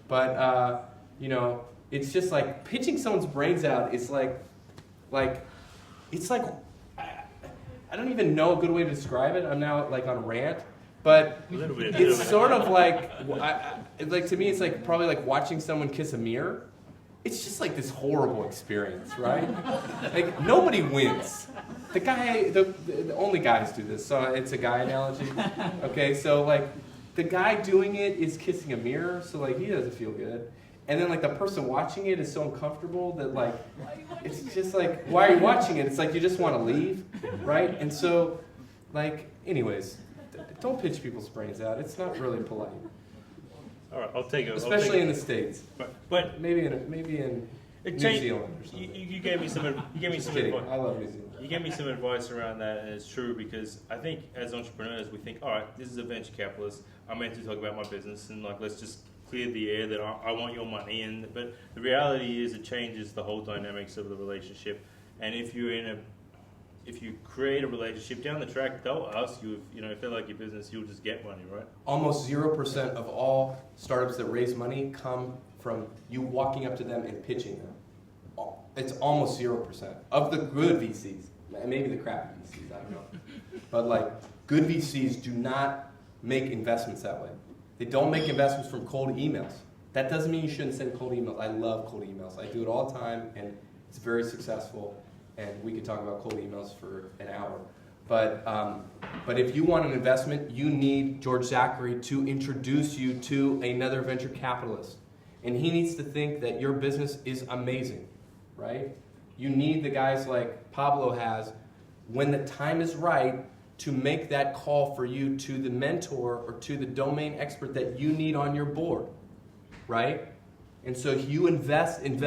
But, it's just like pitching someone's brains out is it's like, I don't even know a good way to describe it. I'm now like on a rant, but it's sort of like to me, it's like probably like watching someone kiss a mirror. It's just like this horrible experience, right? Like nobody wins. The only guys do this, so it's a guy analogy. Okay, so like the guy doing it is kissing a mirror, so like he doesn't feel good. And then like the person watching it is so uncomfortable that like, it's just like, why are you watching it? It's like you just want to leave, right? And so like, anyways, don't pitch people's brains out. It's not really polite. All right, I'll take it. Especially in the States. But maybe in New Zealand or something. You gave me some advice. I love New Zealand. You gave me some advice around that, and it's true because I think as entrepreneurs we think, all right, this is a venture capitalist. I'm meant to talk about my business, and like let's just clear the air that I want your money. But the reality is it changes the whole dynamics of the relationship. And if you create a relationship down the track, they'll ask you if they like your business, you'll just get money, right? Almost 0% of all startups that raise money come from you walking up to them and pitching them. It's almost 0% of the good VCs. Maybe the crappy VCs, I don't know. But like good VCs do not make investments that way. They don't make investments from cold emails. That doesn't mean you shouldn't send cold emails. I love cold emails. I do it all the time, and it's very successful. And we could talk about cold emails for an hour. But if you want an investment, you need George Zachary to introduce you to another venture capitalist. And he needs to think that your business is amazing, right? You need the guys like Pablo has, when the time is right, to make that call for you to the mentor or to the domain expert that you need on your board, right? And so you invest, and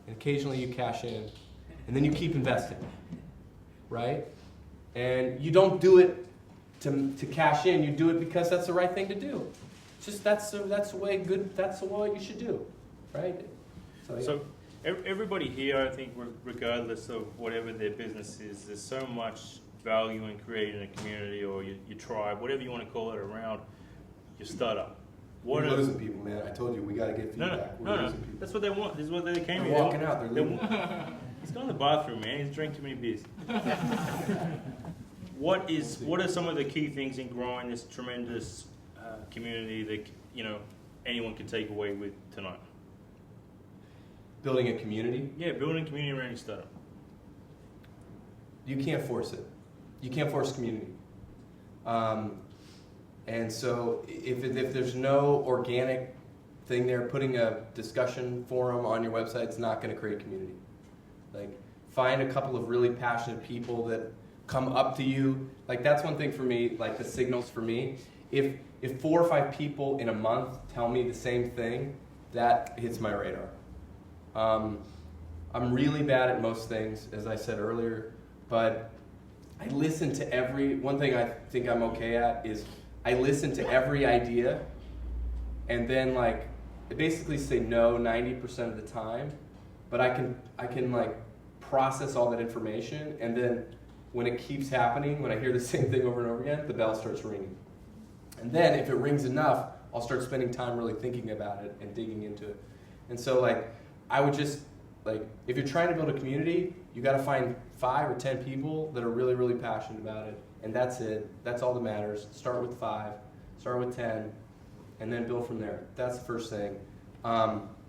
occasionally you cash in, and then you keep investing, right? And you don't do it to cash in, you do it because that's the right thing to do. Just that's the way you should do. right? So, yeah. So everybody here, I think, regardless of whatever their business is, there's so much value in creating a community or your tribe, whatever you want to call it, around your startup. We're losing people, man. I told you, we got to get feedback. No. That's what they want. This is what they came here. They're walking out. They're leaving. He's gone to the bathroom, man. He's drank too many beers. What are some of the key things in growing this tremendous community that anyone can take away with tonight? Building a community? Yeah, building a community around your startup. You can't force it. You can't force community. And so if there's no organic thing there, putting a discussion forum on your website is not going to create community. Like, find a couple of really passionate people that come up to you. Like, that's one thing for me, like the signals for me. If 4 or 5 people in a month tell me the same thing, that hits my radar. I'm really bad at most things, as I said earlier, but I listen to one thing I think I'm okay at is I listen to every idea, and then I basically say no 90% of the time, but I can process all that information, and then when it keeps happening, when I hear the same thing over and over again, the bell starts ringing. And then if it rings enough, I'll start spending time really thinking about it and digging into it. And so I would just, if you're trying to build a community, you got to find 5 or 10 people that are really, really passionate about it. And that's it. That's all that matters. Start with 5, start with 10, and then build from there. That's the first thing.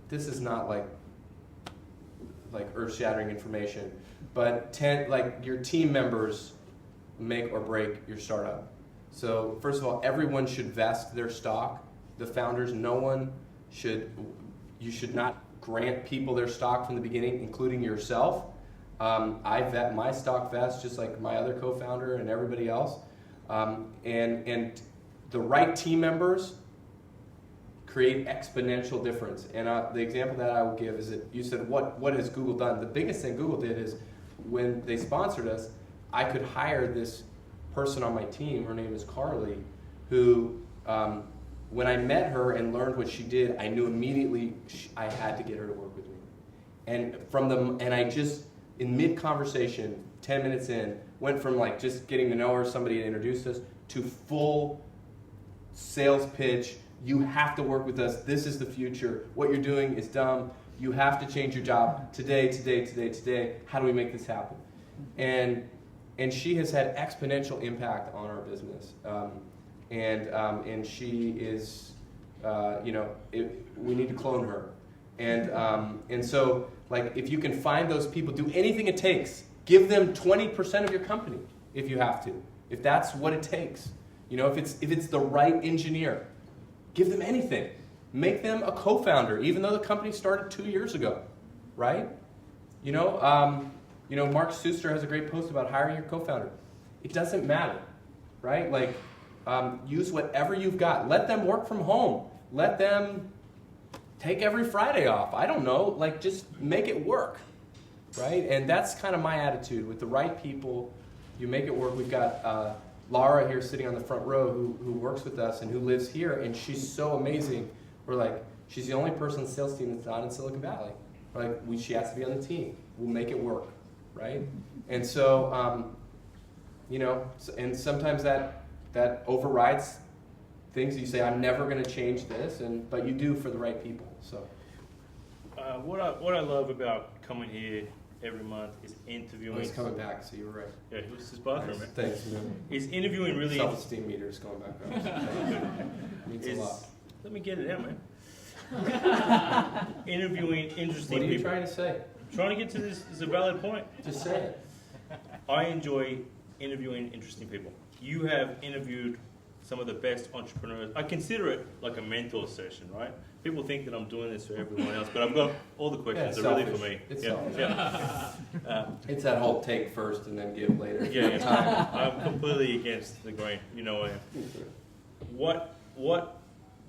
This is not like earth-shattering information, but your team members make or break your startup. So first of all, everyone should vest their stock. The founders, you should not grant people their stock from the beginning, including yourself. I vet my stock vest just like my other co-founder and everybody else. And the right team members create exponential difference. And the example that I will give is that you said, what has Google done? The biggest thing Google did is when they sponsored us, I could hire this person on my team, her name is Carly, who when I met her and learned what she did, I knew immediately I had to get her to work with me. And I just, in mid-conversation, 10 minutes in, went from just getting to know her, somebody had introduced us, to full sales pitch. You have to work with us. This is the future. What you're doing is dumb. You have to change your job today. How do we make this happen? And she has had exponential impact on our business. And she is, we need to clone her. And so, if you can find those people, do anything it takes. Give them 20% of your company if you have to. If that's what it takes. If it's the right engineer, give them anything. Make them a co-founder, even though the company started 2 years ago, right? Mark Suster has a great post about hiring your co-founder. It doesn't matter, right? Use whatever you've got. Let them work from home. Let them take every Friday off. I don't know. Just make it work, right? And that's kind of my attitude. With the right people, you make it work. We've got Laura here sitting on the front row who works with us and who lives here, and she's so amazing. She's the only person on the sales team that's not in Silicon Valley. She has to be on the team. We'll make it work, right? And so, and sometimes that overrides things. You say, I'm never going to change this, but you do for the right people. So, what I love about coming here every month is interviewing. He's coming back, so you were right. Yeah, it was his bathroom. Nice. Thanks, man. Is interviewing really self-esteem meter's going back up. Means a lot. Let me get it out, man. Interviewing interesting people. What are you trying to say? I'm trying to get to this. Is a valid point. Just say it. I enjoy interviewing interesting people. You have interviewed some of the best entrepreneurs. I consider it like a mentor session, right? People think that I'm doing this for everyone else, but I've got all the questions are really for me. It's selfish. It's that whole take first and then give later. Yeah. I'm completely against the grain. You know I am.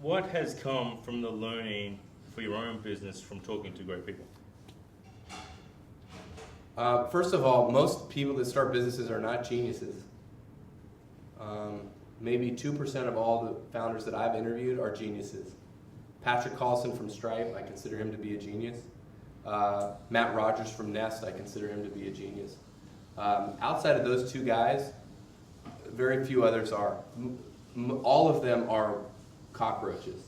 What has come from the learning for your own business from talking to great people? First of all, most people that start businesses are not geniuses. Maybe 2% of all the founders that I've interviewed are geniuses. Patrick Collison from Stripe, I consider him to be a genius. Matt Rogers from Nest, I consider him to be a genius. Outside of those two guys, very few others are. All of them are cockroaches,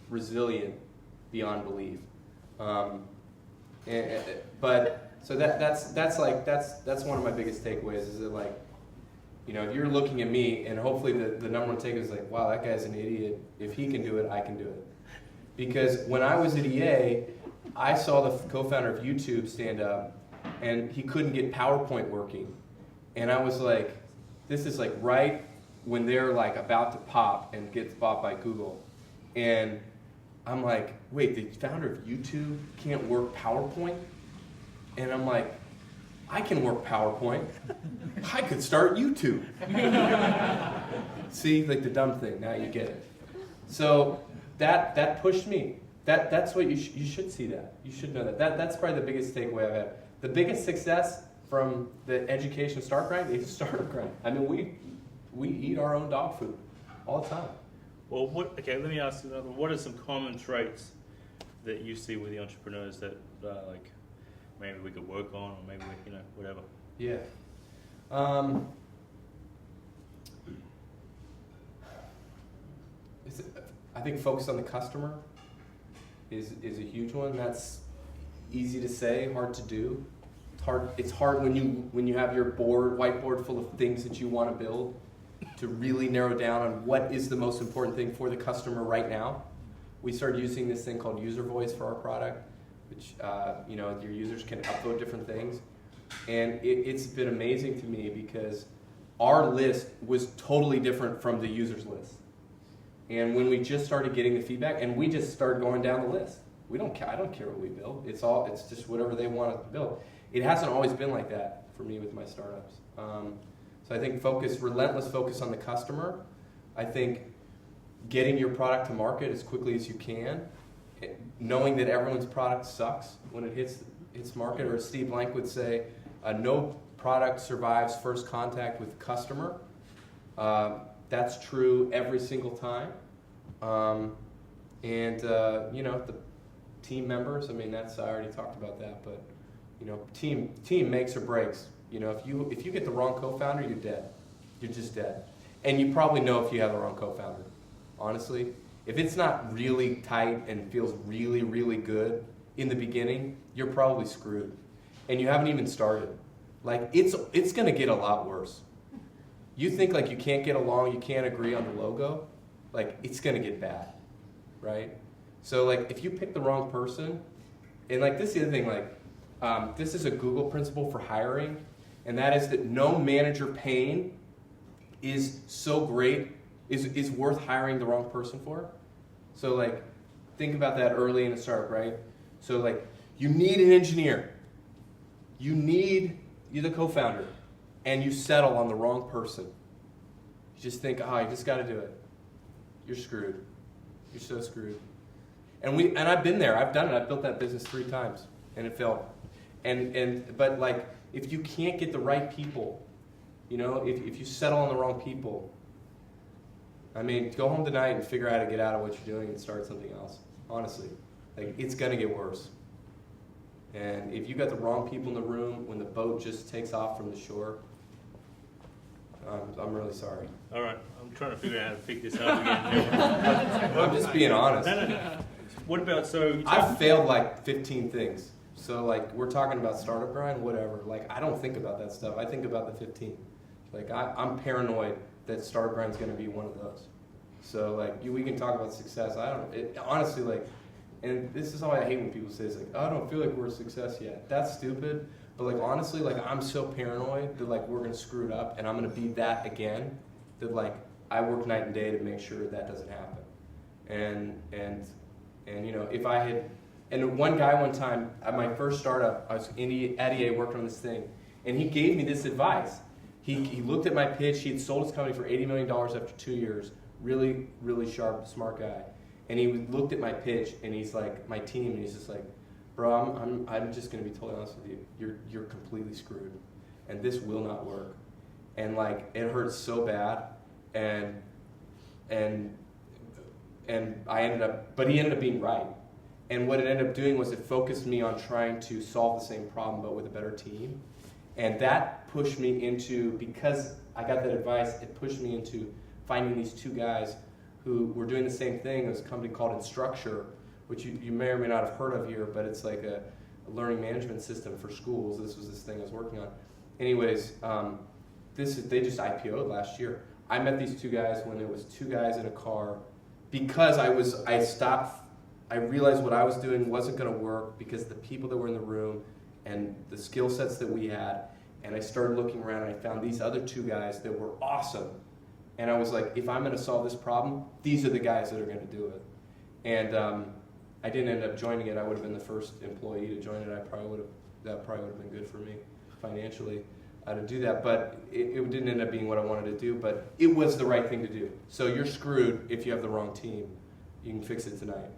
resilient beyond belief. But so that's one of my biggest takeaways is that, like, you know, if you're looking at me, and hopefully the number one takeaway is like, wow, that guy's an idiot. If he can do it, I can do it. Because when I was at EA, I saw the co-founder of YouTube stand up, and he couldn't get PowerPoint working. And I was like, this is like right when they're like about to pop and get bought by Google. And I'm like, wait, the founder of YouTube can't work PowerPoint? And I'm like, I can work PowerPoint. I could start YouTube. See, like the dumb thing, now you get it. So that pushed me. That's what you should see that. You should know that. That's probably the biggest takeaway I've had. The biggest success from the education startup grind is startup grind. I mean, we eat our own dog food all the time. Well, okay, let me ask you another. What are some common traits that you see with the entrepreneurs that like maybe we could work on, or maybe we, you know, whatever? Yeah. I think focus on the customer is a huge one. That's easy to say, hard to do. It's hard when you have your whiteboard full of things that you want to build, to really narrow down on what is the most important thing for the customer right now. We started using this thing called user voice for our product, which you know, your users can upload different things, and it's been amazing to me because our list was totally different from the user's list. And when we just started getting the feedback, and we just started going down the list, I don't care what we build. It's just whatever they want us to build. It hasn't always been like that for me with my startups. So I think relentless focus on the customer. I think getting your product to market as quickly as you can, knowing that everyone's product sucks when it hits market, or as Steve Blank would say, no product survives first contact with the customer. That's true every single time. You know, the team members, I mean, I already talked about that, but you know, team makes or breaks. You know, if you get the wrong co-founder, you're dead. You're just dead. And you probably know if you have the wrong co-founder. Honestly, if it's not really tight and feels really, really good in the beginning, you're probably screwed. And you haven't even started. Like, it's gonna get a lot worse. You think like you can't get along, you can't agree on the logo, like it's gonna get bad, right? So like if you pick the wrong person, and like this is the other thing, like this is a Google principle for hiring, and that is that no manager pain is so great, is worth hiring the wrong person for. So like think about that early in the startup, right? So like you need an engineer, you're the co-founder, and you settle on the wrong person. You just think, you just got to do it. You're screwed. You're so screwed. And I've been there. I've done it. I've built that business 3 times, and it failed. But like, if you can't get the right people, you know, if you settle on the wrong people, I mean, go home tonight and figure out how to get out of what you're doing and start something else. Honestly, like it's gonna get worse. And if you got the wrong people in the room when the boat just takes off from the shore, I'm really sorry. All right, I'm trying to figure out how to pick this up again. I'm just being honest. No. What about, I've failed like 15 things. So like we're talking about startup grind, whatever. Like I don't think about that stuff. I think about the 15. Like I'm paranoid that startup grind is going to be one of those. So like we can talk about success. Honestly, like, and this is how I hate when people say, it's like, I don't feel like we're a success yet. That's stupid. But like honestly, like I'm so paranoid that like we're gonna screw it up, and I'm gonna be that again. That like I work night and day to make sure that doesn't happen. And you know, if I had, and one guy one time at my first startup, I was at EA working on this thing, and he gave me this advice. He looked at my pitch. He had sold his company for $80 million after 2 years. Really, really sharp, smart guy. And he looked at my pitch, and he's like, my team, and he's just like, bro, I'm just gonna be totally honest with you. You're completely screwed, and this will not work. And like it hurts so bad, and But he ended up being right. And what it ended up doing was it focused me on trying to solve the same problem, but with a better team. And that pushed me into, because I got that advice, it pushed me into finding these two guys who were doing the same thing. It was a company called Instructure, which you may or may not have heard of here, but it's like a learning management system for schools. This was this thing I was working on. Anyways, they just IPO'd last year. I met these two guys when there was two guys in a car, because I realized what I was doing wasn't going to work because of the people that were in the room and the skill sets that we had. And I started looking around and I found these other two guys that were awesome. And I was like, if I'm going to solve this problem, these are the guys that are going to do it. And I didn't end up joining it. I would have been the first employee to join it. That probably would have been good for me financially to do that. But it didn't end up being what I wanted to do. But it was the right thing to do. So you're screwed if you have the wrong team. You can fix it tonight.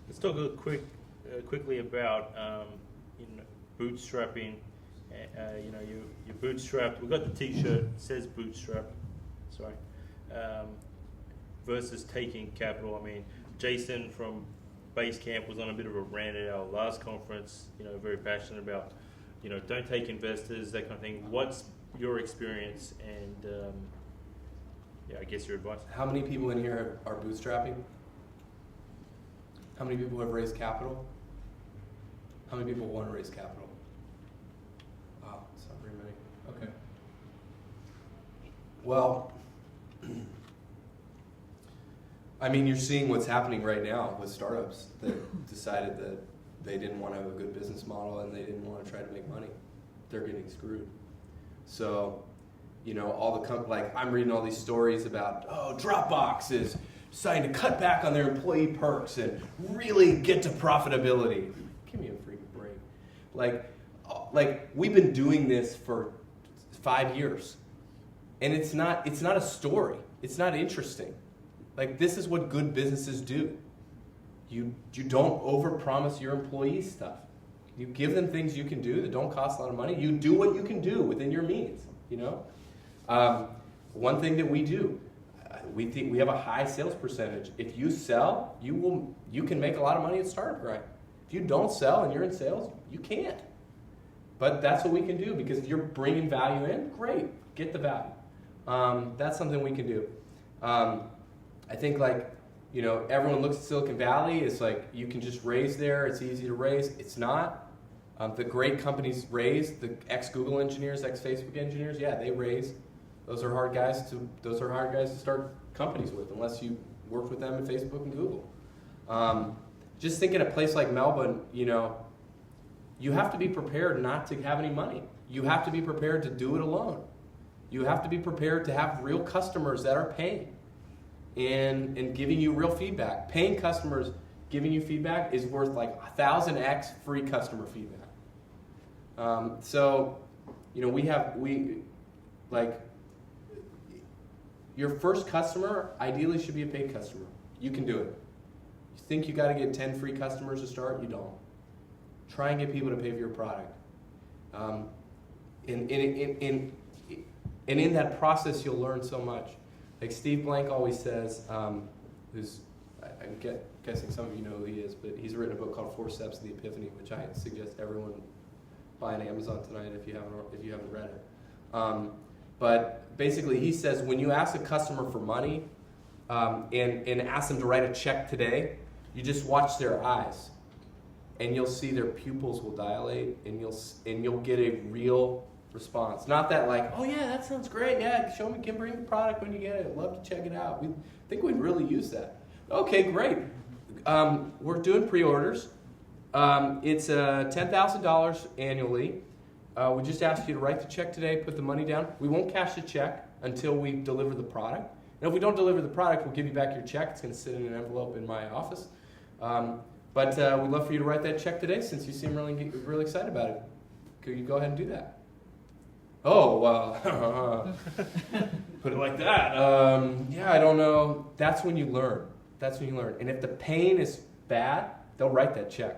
Let's talk quickly about bootstrapping. You're bootstrapped. We've got the T-shirt. It says bootstrap. Sorry. Versus taking capital. I mean, Jason from Basecamp was on a bit of a rant at our last conference. Very passionate about, don't take investors, that kind of thing. What's your experience and, I guess your advice? How many people in here are bootstrapping? How many people have raised capital? How many people want to raise capital? Wow, it's not very many. Okay. Well, I mean, you're seeing what's happening right now with startups that decided that they didn't want to have a good business model and they didn't want to try to make money. They're getting screwed. So, all the I'm reading all these stories about, Dropbox is deciding to cut back on their employee perks and really get to profitability. Give me a freaking break. Like we've been doing this for 5 years, and it's not a story. It's not interesting. Like, this is what good businesses do. You don't overpromise your employees stuff. You give them things you can do that don't cost a lot of money. You do what you can do within your means. One thing that we do. We think we have a high sales percentage. If you sell, you can make a lot of money at Startup Grind. If you don't sell and you're in sales, you can't. But that's what we can do, because if you're bringing value in, great, get the value. That's something we can do. I think everyone looks at Silicon Valley. It's like you can just raise there. It's easy to raise. It's not. The great companies raise. The ex-Google engineers, ex-Facebook engineers, they raise. Those are hard guys to start companies with, unless you worked with them at Facebook and Google. Just think in a place like Melbourne, you have to be prepared not to have any money. You have to be prepared to do it alone. You have to be prepared to have real customers that are paying and giving you real feedback. Paying customers giving you feedback is worth like 1,000x free customer feedback. Your first customer ideally should be a paid customer. You can do it. You think you got to get 10 free customers to start? You don't. Try and get people to pay for your product. And in that process, you'll learn so much. Like Steve Blank always says, I'm guessing some of you know who he is, but he's written a book called 4 Steps to the Epiphany, which I suggest everyone buy on Amazon tonight if you haven't read it. But basically, he says when you ask a customer for money and ask them to write a check today, you just watch their eyes, and you'll see their pupils will dilate, and you'll get a real response. Not that oh yeah, that sounds great. Yeah, show me, can bring the product when you get it. I'd love to check it out. We think we'd really use that. Okay, great. We're doing pre-orders. It's $10,000 annually. We just ask you to write the check today, put the money down. We won't cash the check until we deliver the product. And if we don't deliver the product, we'll give you back your check. It's going to sit in an envelope in my office. But we'd love for you to write that check today, since you seem really excited about it. Could you go ahead and do that? Oh, well, put it like that. I don't know. That's when you learn. And if the pain is bad, they'll write that check.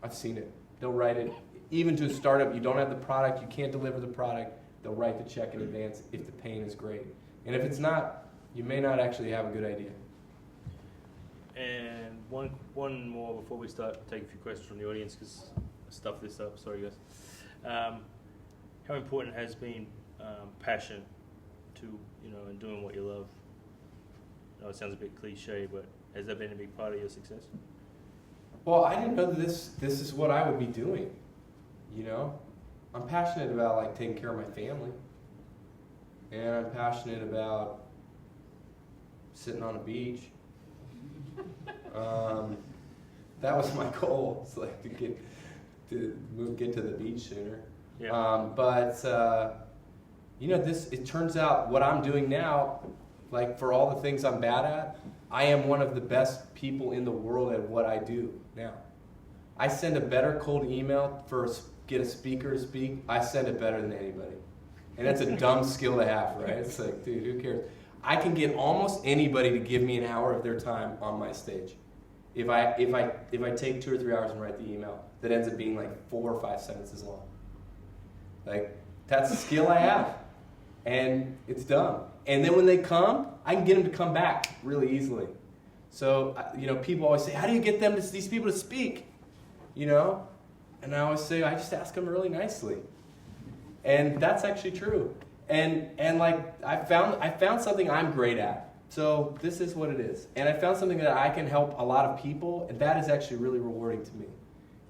I've seen it. They'll write it. Even to a startup, you don't have the product, you can't deliver the product, they'll write the check in advance if the pain is great. And if it's not, you may not actually have a good idea. And one more before we start taking a few questions from the audience, because I stuffed this up. Sorry, guys. How important has been passion to, and doing what you love? I know it sounds a bit cliche, but has that been a big part of your success? Well, I didn't know that this is what I would be doing. I'm passionate about like taking care of my family, and I'm passionate about sitting on a beach. That was my goal. It's like to get to the beach sooner. Yeah. It turns out what I'm doing now, like for all the things I'm bad at, I am one of the best people in the world at what I do now. I send a better cold email get a speaker to speak. I send it better than anybody. And that's a dumb skill to have, right? It's like, dude, who cares? I can get almost anybody to give me an hour of their time on my stage. If I take 2 or 3 hours and write the email that ends up being like 4 or 5 sentences long. Like, that's a skill I have. And it's dumb. And then when they come, I can get them to come back really easily. So, people always say, how do you get these people to speak? And I always say, I just ask them really nicely. And that's actually true. And like, I found something I'm great at. So this is what it is. And I found something that I can help a lot of people, and that is actually really rewarding to me.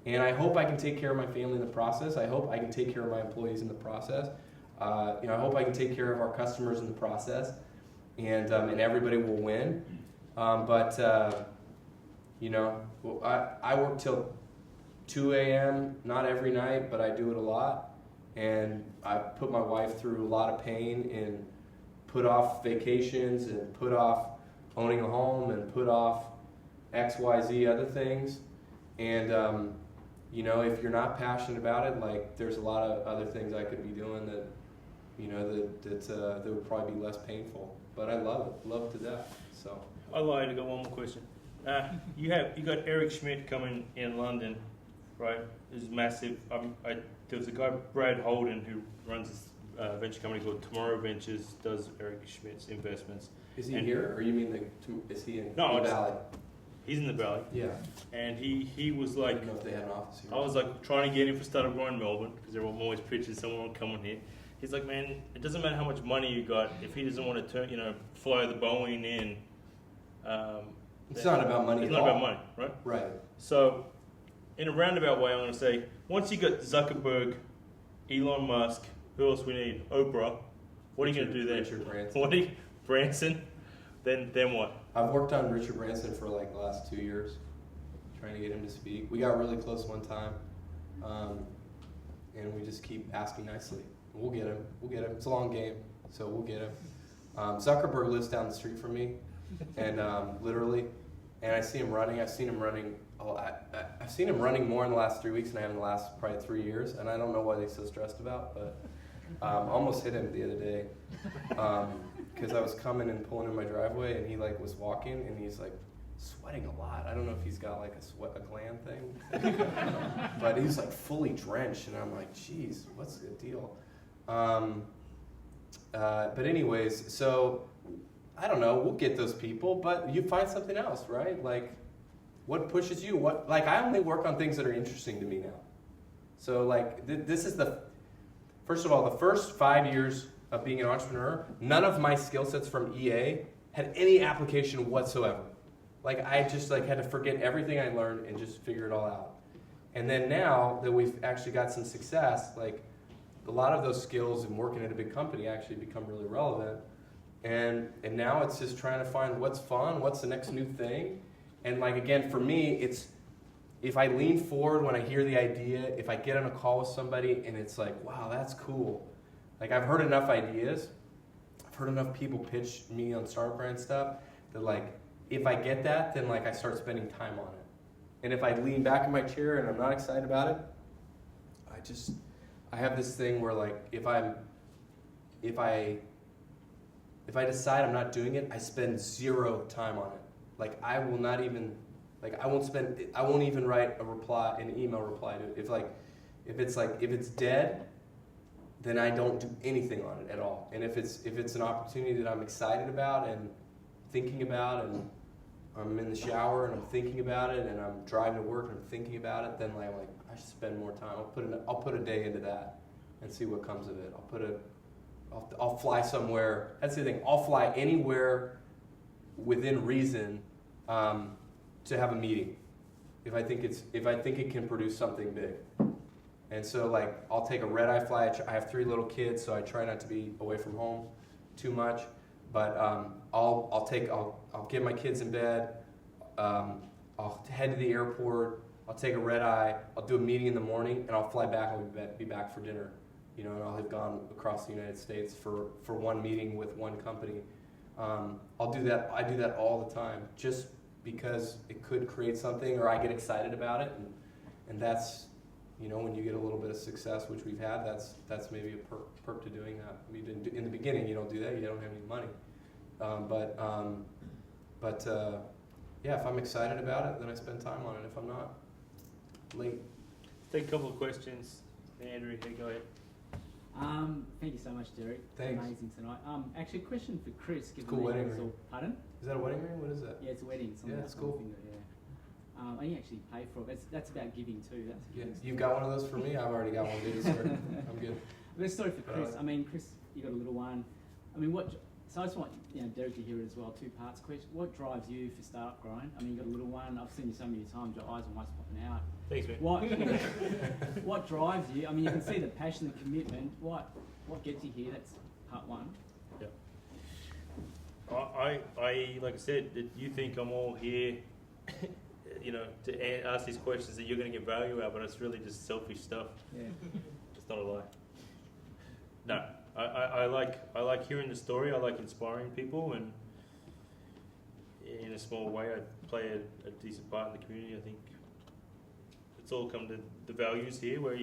And I hope I can take care of my family in the process. I hope I can take care of my employees in the process. I hope I can take care of our customers in the process. And everybody will win. I work till 2 a.m., not every night, but I do it a lot. And I put my wife through a lot of pain and put off vacations and put off owning a home and put off X, Y, Z other things. And, if you're not passionate about it, like there's a lot of other things I could be doing that, that would probably be less painful. But I love it to death. So I lied. I got one more question. You got Eric Schmidt coming in London, right? This is massive. There was a guy, Brad Holden, who runs this venture company called Tomorrow Ventures, does Eric Schmidt's investments. Is he here, or you mean is he in the Valley? He's in the Valley. Yeah. And he was like, I didn't know if they had an office here. I was like trying to get him for Startup Growing Melbourne, because everyone always pitches someone will come on here. He's like, man, it doesn't matter how much money you got if he doesn't want to fly the Boeing in. It's not about money. It's not about money, right? Right. So, in a roundabout way, I'm going to say, once you got Zuckerberg, Elon Musk, who else we need? Oprah. What are you going to do there? Richard Branson. Branson? Then what? I've worked on Richard Branson for like the last 2 years, trying to get him to speak. We got really close one time, and we just keep asking nicely. We'll get him. It's a long game, so we'll get him. Zuckerberg lives down the street from me, and literally, and I see him running. I've seen him running. I've seen him running more in the last 3 weeks than I have in the last probably 3 years, and I don't know what he's so stressed about, but almost hit him the other day because I was coming and pulling in my driveway, and he like was walking, and he's like sweating a lot. I don't know if he's got like a gland thing, but he's like fully drenched, and I'm like, geez, what's the deal? But anyways, so I don't know. We'll get those people, but you find something else, right? Like, what pushes you? I only work on things that are interesting to me now. So like, this is first of all, the first 5 years of being an entrepreneur, none of my skill sets from EA had any application whatsoever. Like, I just like had to forget everything I learned and just figure it all out. And then now that we've actually got some success, like a lot of those skills and working at a big company actually become really relevant. And now it's just trying to find what's fun, what's the next new thing. And like, again, for me, it's if I lean forward when I hear the idea, if I get on a call with somebody and it's like, wow, that's cool. Like, I've heard enough ideas. I've heard enough people pitch me on Startup Grind stuff that like, if I get that, then like I start spending time on it. And if I lean back in my chair and I'm not excited about it, I have this thing where like, if I decide I'm not doing it, I spend 0 time on it. Like, I won't even write an email reply to it. If it's dead, then I don't do anything on it at all. And if it's an opportunity that I'm excited about and thinking about and I'm in the shower and I'm thinking about it, and I'm driving to work and I'm thinking about it, then like I'm like, I should spend more time. I'll put a day into that and see what comes of it. I'll fly somewhere. That's the thing. I'll fly anywhere within reason to have a meeting if I think it can produce something big. And so like I'll take a red-eye flight. I have 3 little kids, so I try not to be away from home too much. But I'll get my kids in bed. I'll head to the airport. I'll take a red-eye. I'll do a meeting in the morning, and I'll fly back. I'll be back for dinner. You know, and I'll have gone across the United States for one meeting with one company. I'll do that. I do that all the time, just because it could create something, or I get excited about it, and that's, you know, when you get a little bit of success, which we've had, that's maybe a perk to doing that. I mean, in the beginning, you don't do that. You don't have any money, yeah, if I'm excited about it, then I spend time on it. If I'm not, late. Take a couple of questions. Andrew, here, go ahead. Thank you so much, Derek. Thanks. Amazing tonight. Actually, a question for Chris. Given Cool wedding all, ring. Pardon? Is that a wedding ring? What is that? Yeah, it's a wedding. It's on Yeah, the that's cool. finger, yeah. And you actually pay for it. That's about giving too. That's Yeah, you've got one of those for me. I've already got one, dude. Sorry. I'm good. But story for Chris. I mean, Chris, you got a little one. I mean, so I just want Derek to hear it as well. 2 parts. Question: what drives you for startup growing? I mean, you got a little one. I've seen you so many times. Your eyes are almost popping out. Thanks, man. What drives you? I mean, you can see the passion, the commitment. What gets you here? That's part 1. Yeah. I like I said, you think I'm all here, you know, to ask these questions that you're going to get value out, but it's really just selfish stuff. Yeah. It's not a lie. No, I like hearing the story. I like inspiring people, and in a small way, I play a decent part in the community. I think it's all come to the values here, where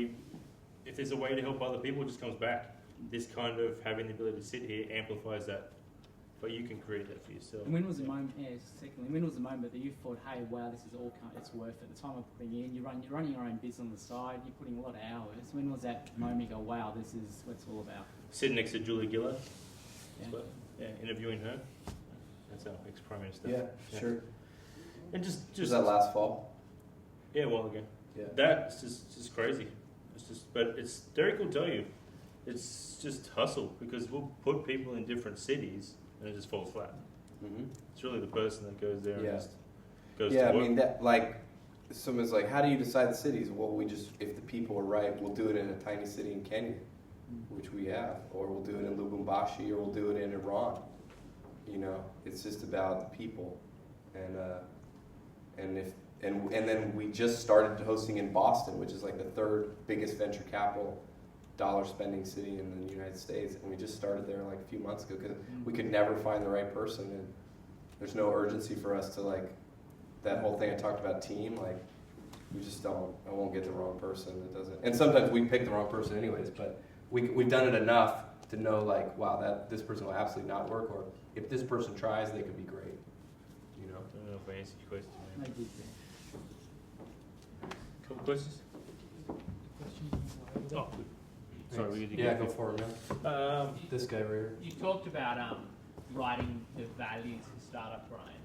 if there's a way to help other people, it just comes back. This kind of having the ability to sit here amplifies that, but you can create that for yourself. And when was the moment? Yeah, secondly, when was the moment that you thought, "Hey, wow, this is all it's worth it." The time I'm putting in, you're running your own business on the side. You're putting a lot of hours. When was that moment? You go, "Wow, this is what it's all about." Sitting next to Julie Gillard, Yeah. interviewing her. That's our ex-Prime Minister. Yeah, sure. And just Was that last fall? Yeah, a while ago. Yeah. That's just crazy. But Derek will tell you, it's just hustle, because we'll put people in different cities and it just falls flat. Mm-hmm. It's really the person that goes there and just goes Yeah, to I work. mean, that, like, someone's like, how do you decide the cities? Well, if the people are right, we'll do it in a tiny city in Kenya, which we have, or we'll do it in Lubumbashi, or we'll do it in Iran. You know, it's just about the people, and then we just started hosting in Boston, which is like the 3rd biggest venture capital dollar spending city in the United States, and we just started there like a few months ago because we could never find the right person, and there's no urgency for us to, like, that whole thing I talked about, team, like, we just don't. I won't get the wrong person. It doesn't. And sometimes we pick the wrong person anyways, but we've done it enough to know, like, wow, this person will absolutely not work, or if this person tries, they could be great. You know. I don't know if I answered your question, man. No, Couple questions? Oh, good. Sorry, we need to go for it, man. This guy right here. You talked about writing the values for startup Brian.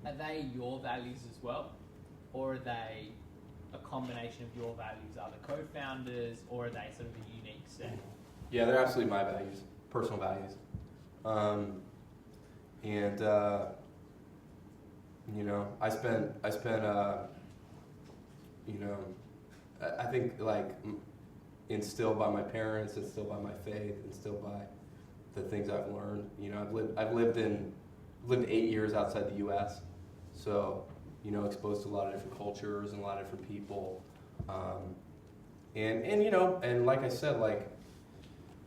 Are they your values as well, or are they a combination of your values, other co-founders, or are they sort of a unique set? Yeah, they're absolutely my values, personal values, you know, I spent, you know, I think, like, instilled by my parents, instilled by my faith, instilled by the things I've learned. You know, I've lived 8 years outside the U.S., so, you know, exposed to a lot of different cultures and a lot of different people, and you know, and like I said, like,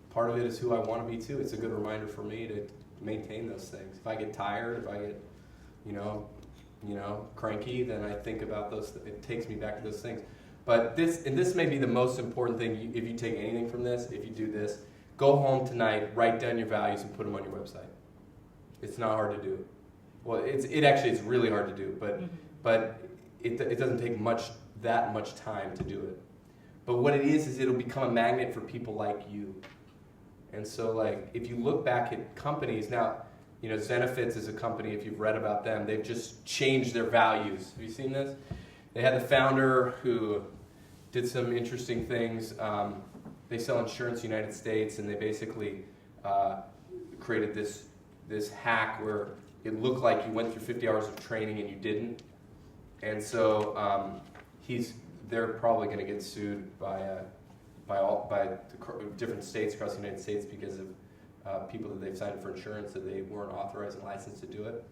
part of it is who I want to be too. It's a good reminder for me to maintain those things. If I get tired, if I get, you know, cranky, then I think about those. It takes me back to those things. But this may be the most important thing. If you take anything from this, if you do this, go home tonight, write down your values, and put them on your website. It's not hard to do. Well, it's really hard to do, but it doesn't take that much time to do it. But what it is it'll become a magnet for people like you. And so, like, if you look back at companies now, Zenefits is a company, if you've read about them, they've just changed their values. Have you seen this? They had the founder who did some interesting things. They sell insurance in the United States, and they basically created this hack where it looked like you went through 50 hours of training and you didn't. And so they're probably going to get sued by the different states across the United States because of people that they've signed for insurance that they weren't authorized and licensed to do it.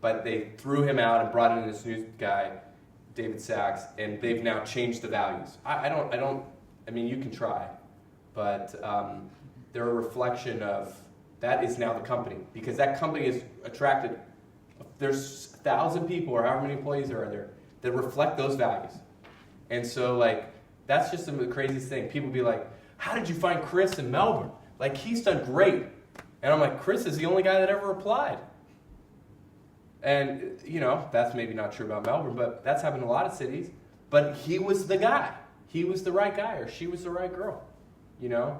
But they threw him out and brought in this new guy, David Sachs, and they've now changed the values. I mean, you can try, but they're a reflection of, that is now the company, because that company has attracted, there's 1,000 people or however many employees there are there that reflect those values. And so, like, that's just the craziest thing. People be like, how did you find Chris in Melbourne? Like, he's done great. And I'm like, Chris is the only guy that ever applied. And, that's maybe not true about Melbourne, but that's happened in a lot of cities. But he was the guy. He was the right guy, or she was the right girl, And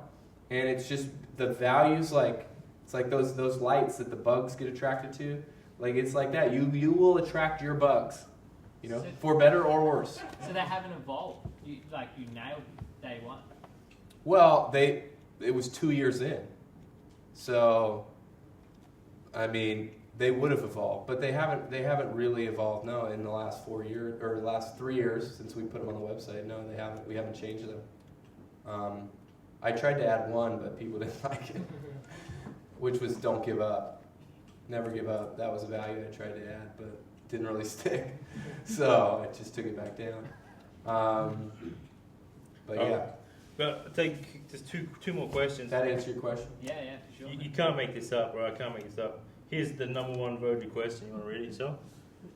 it's just the values, like, it's like those lights that the bugs get attracted to. Like, it's like that. You will attract your bugs, for better or worse. So they haven't evolved. You nailed day one. Well, it was 2 years in. So, I mean, they would have evolved, but they haven't really evolved, no, in the last 4 years, or the last 3 years since we put them on the website. No, they haven't. We haven't changed them. I tried to add one, but people didn't like it, which was don't give up. Never give up. That was a value I tried to add, but didn't really stick. So I just took it back down. But yeah. But I'll take just two more questions. That answer your question? Yeah, for sure. You can't make this up, right? I can't make this up. Here's the number one voted question. You want to read it yourself?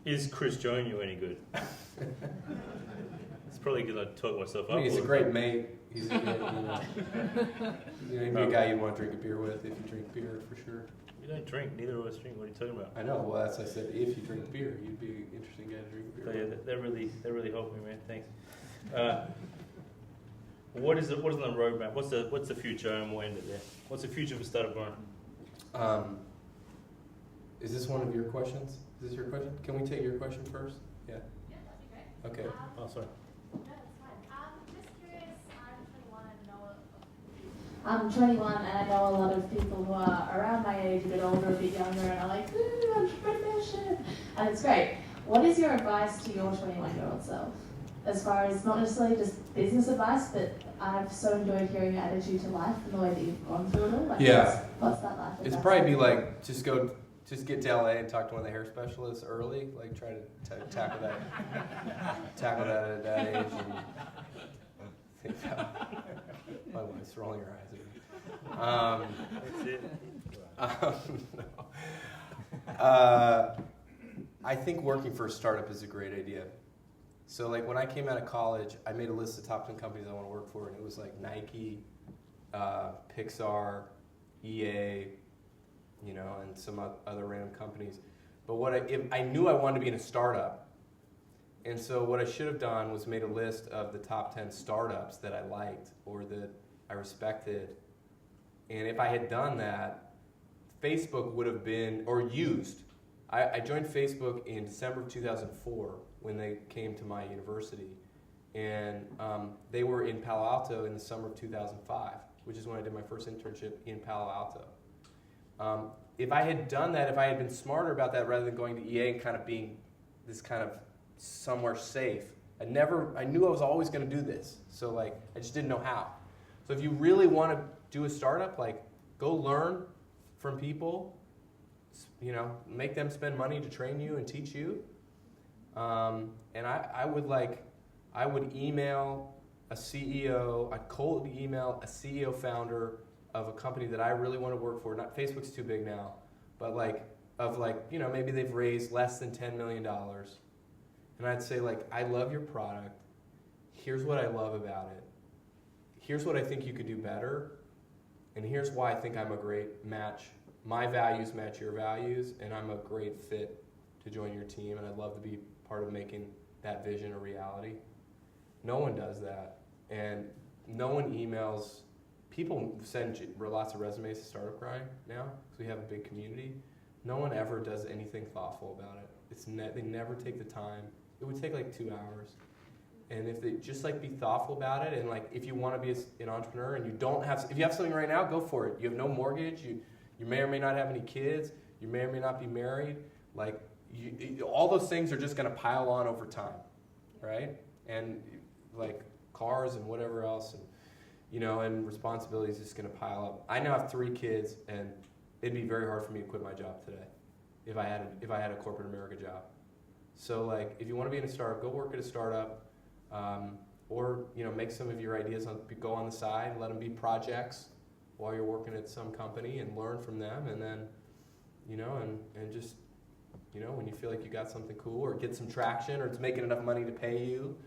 Is Chris Joannou any good? It's probably because I talk myself up. He's a great mate. He's a good, he'd be a guy you'd want to drink a beer with if you drink beer, for sure. You don't drink. Neither of us drink. What are you talking about? I know. Well, that's what I said. If you drink beer, you'd be an interesting guy to drink beer. So, yeah, that really helped me, man. Thanks. What is on the roadmap? What's the future? And we'll end it there. What's the future for Startup Grind? Is this one of your questions? Is this your question? Can we take your question first? Yeah. Yeah, that'd be great. Okay. Oh, sorry. No, that's fine. Just curious, I'm 21 and I know a lot of people who are around my age, a bit older, a bit younger, and are like, ooh, entrepreneurship. And it's great. What is your advice to your 21-year-old self? As far as not necessarily just business advice, but I've so enjoyed hearing your attitude to life and the way that you've gone through it all. Like, yeah. What's that life? It'd probably be like, just get to LA and talk to one of the hair specialists early. Like, try to tackle that at that age. And think about, my wife's rolling her eyes at me. That's it. No. I think working for a startup is a great idea. So, like, when I came out of college, I made a list of top 10 companies I want to work for, and it was like Nike, Pixar, EA, and some other random companies. But I knew I wanted to be in a startup, and so what I should have done was made a list of the top 10 startups that I liked or that I respected. And if I had done that, Facebook would have been, or used. I joined Facebook in December of 2004 when they came to my university. And they were in Palo Alto in the summer of 2005, which is when I did my first internship in Palo Alto. If I had done that, if I had been smarter about that rather than going to EA and kind of being this kind of somewhere safe, I knew I was always going to do this. So, like, I just didn't know how. So if you really want to do a startup, like, go learn from people, make them spend money to train you and teach you. And I would email a CEO, I'd cold email a CEO founder of a company that I really want to work for. Not Facebook's too big now, but maybe they've raised less than $10 million. And I'd say, like, I love your product. Here's what I love about it. Here's what I think you could do better. And here's why I think I'm a great match. My values match your values, and I'm a great fit to join your team, and I'd love to be part of making that vision a reality. No one does that, and no one emails. People send lots of resumes to Startup Grind now, because we have a big community, no one ever does anything thoughtful about it. They never take the time. It would take like 2 hours. And if they just like be thoughtful about it, and like if you want to be an entrepreneur and if you have something right now, go for it. You have no mortgage. You may or may not have any kids. You may or may not be married. Like all those things are just going to pile on over time, right? And like cars and whatever else, and and responsibilities just going to pile up. I now have 3 kids, and it'd be very hard for me to quit my job today if I had a corporate America job. So like, if you want to be in a startup, go work at a startup, or make some of your ideas go on the side, let them be projects while you're working at some company, and learn from them, and then and just when you feel like you got something cool or get some traction or it's making enough money to pay you,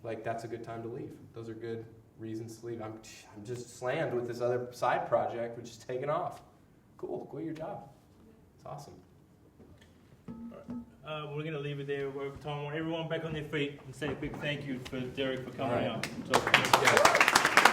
like that's a good time to leave. Those are good reasons to leave. I'm just slammed with this other side project which is taking off. Cool, quit your job. It's awesome. We're going to leave it there. Tom, I want everyone back on their feet and say a big thank you for Derek for coming out. So,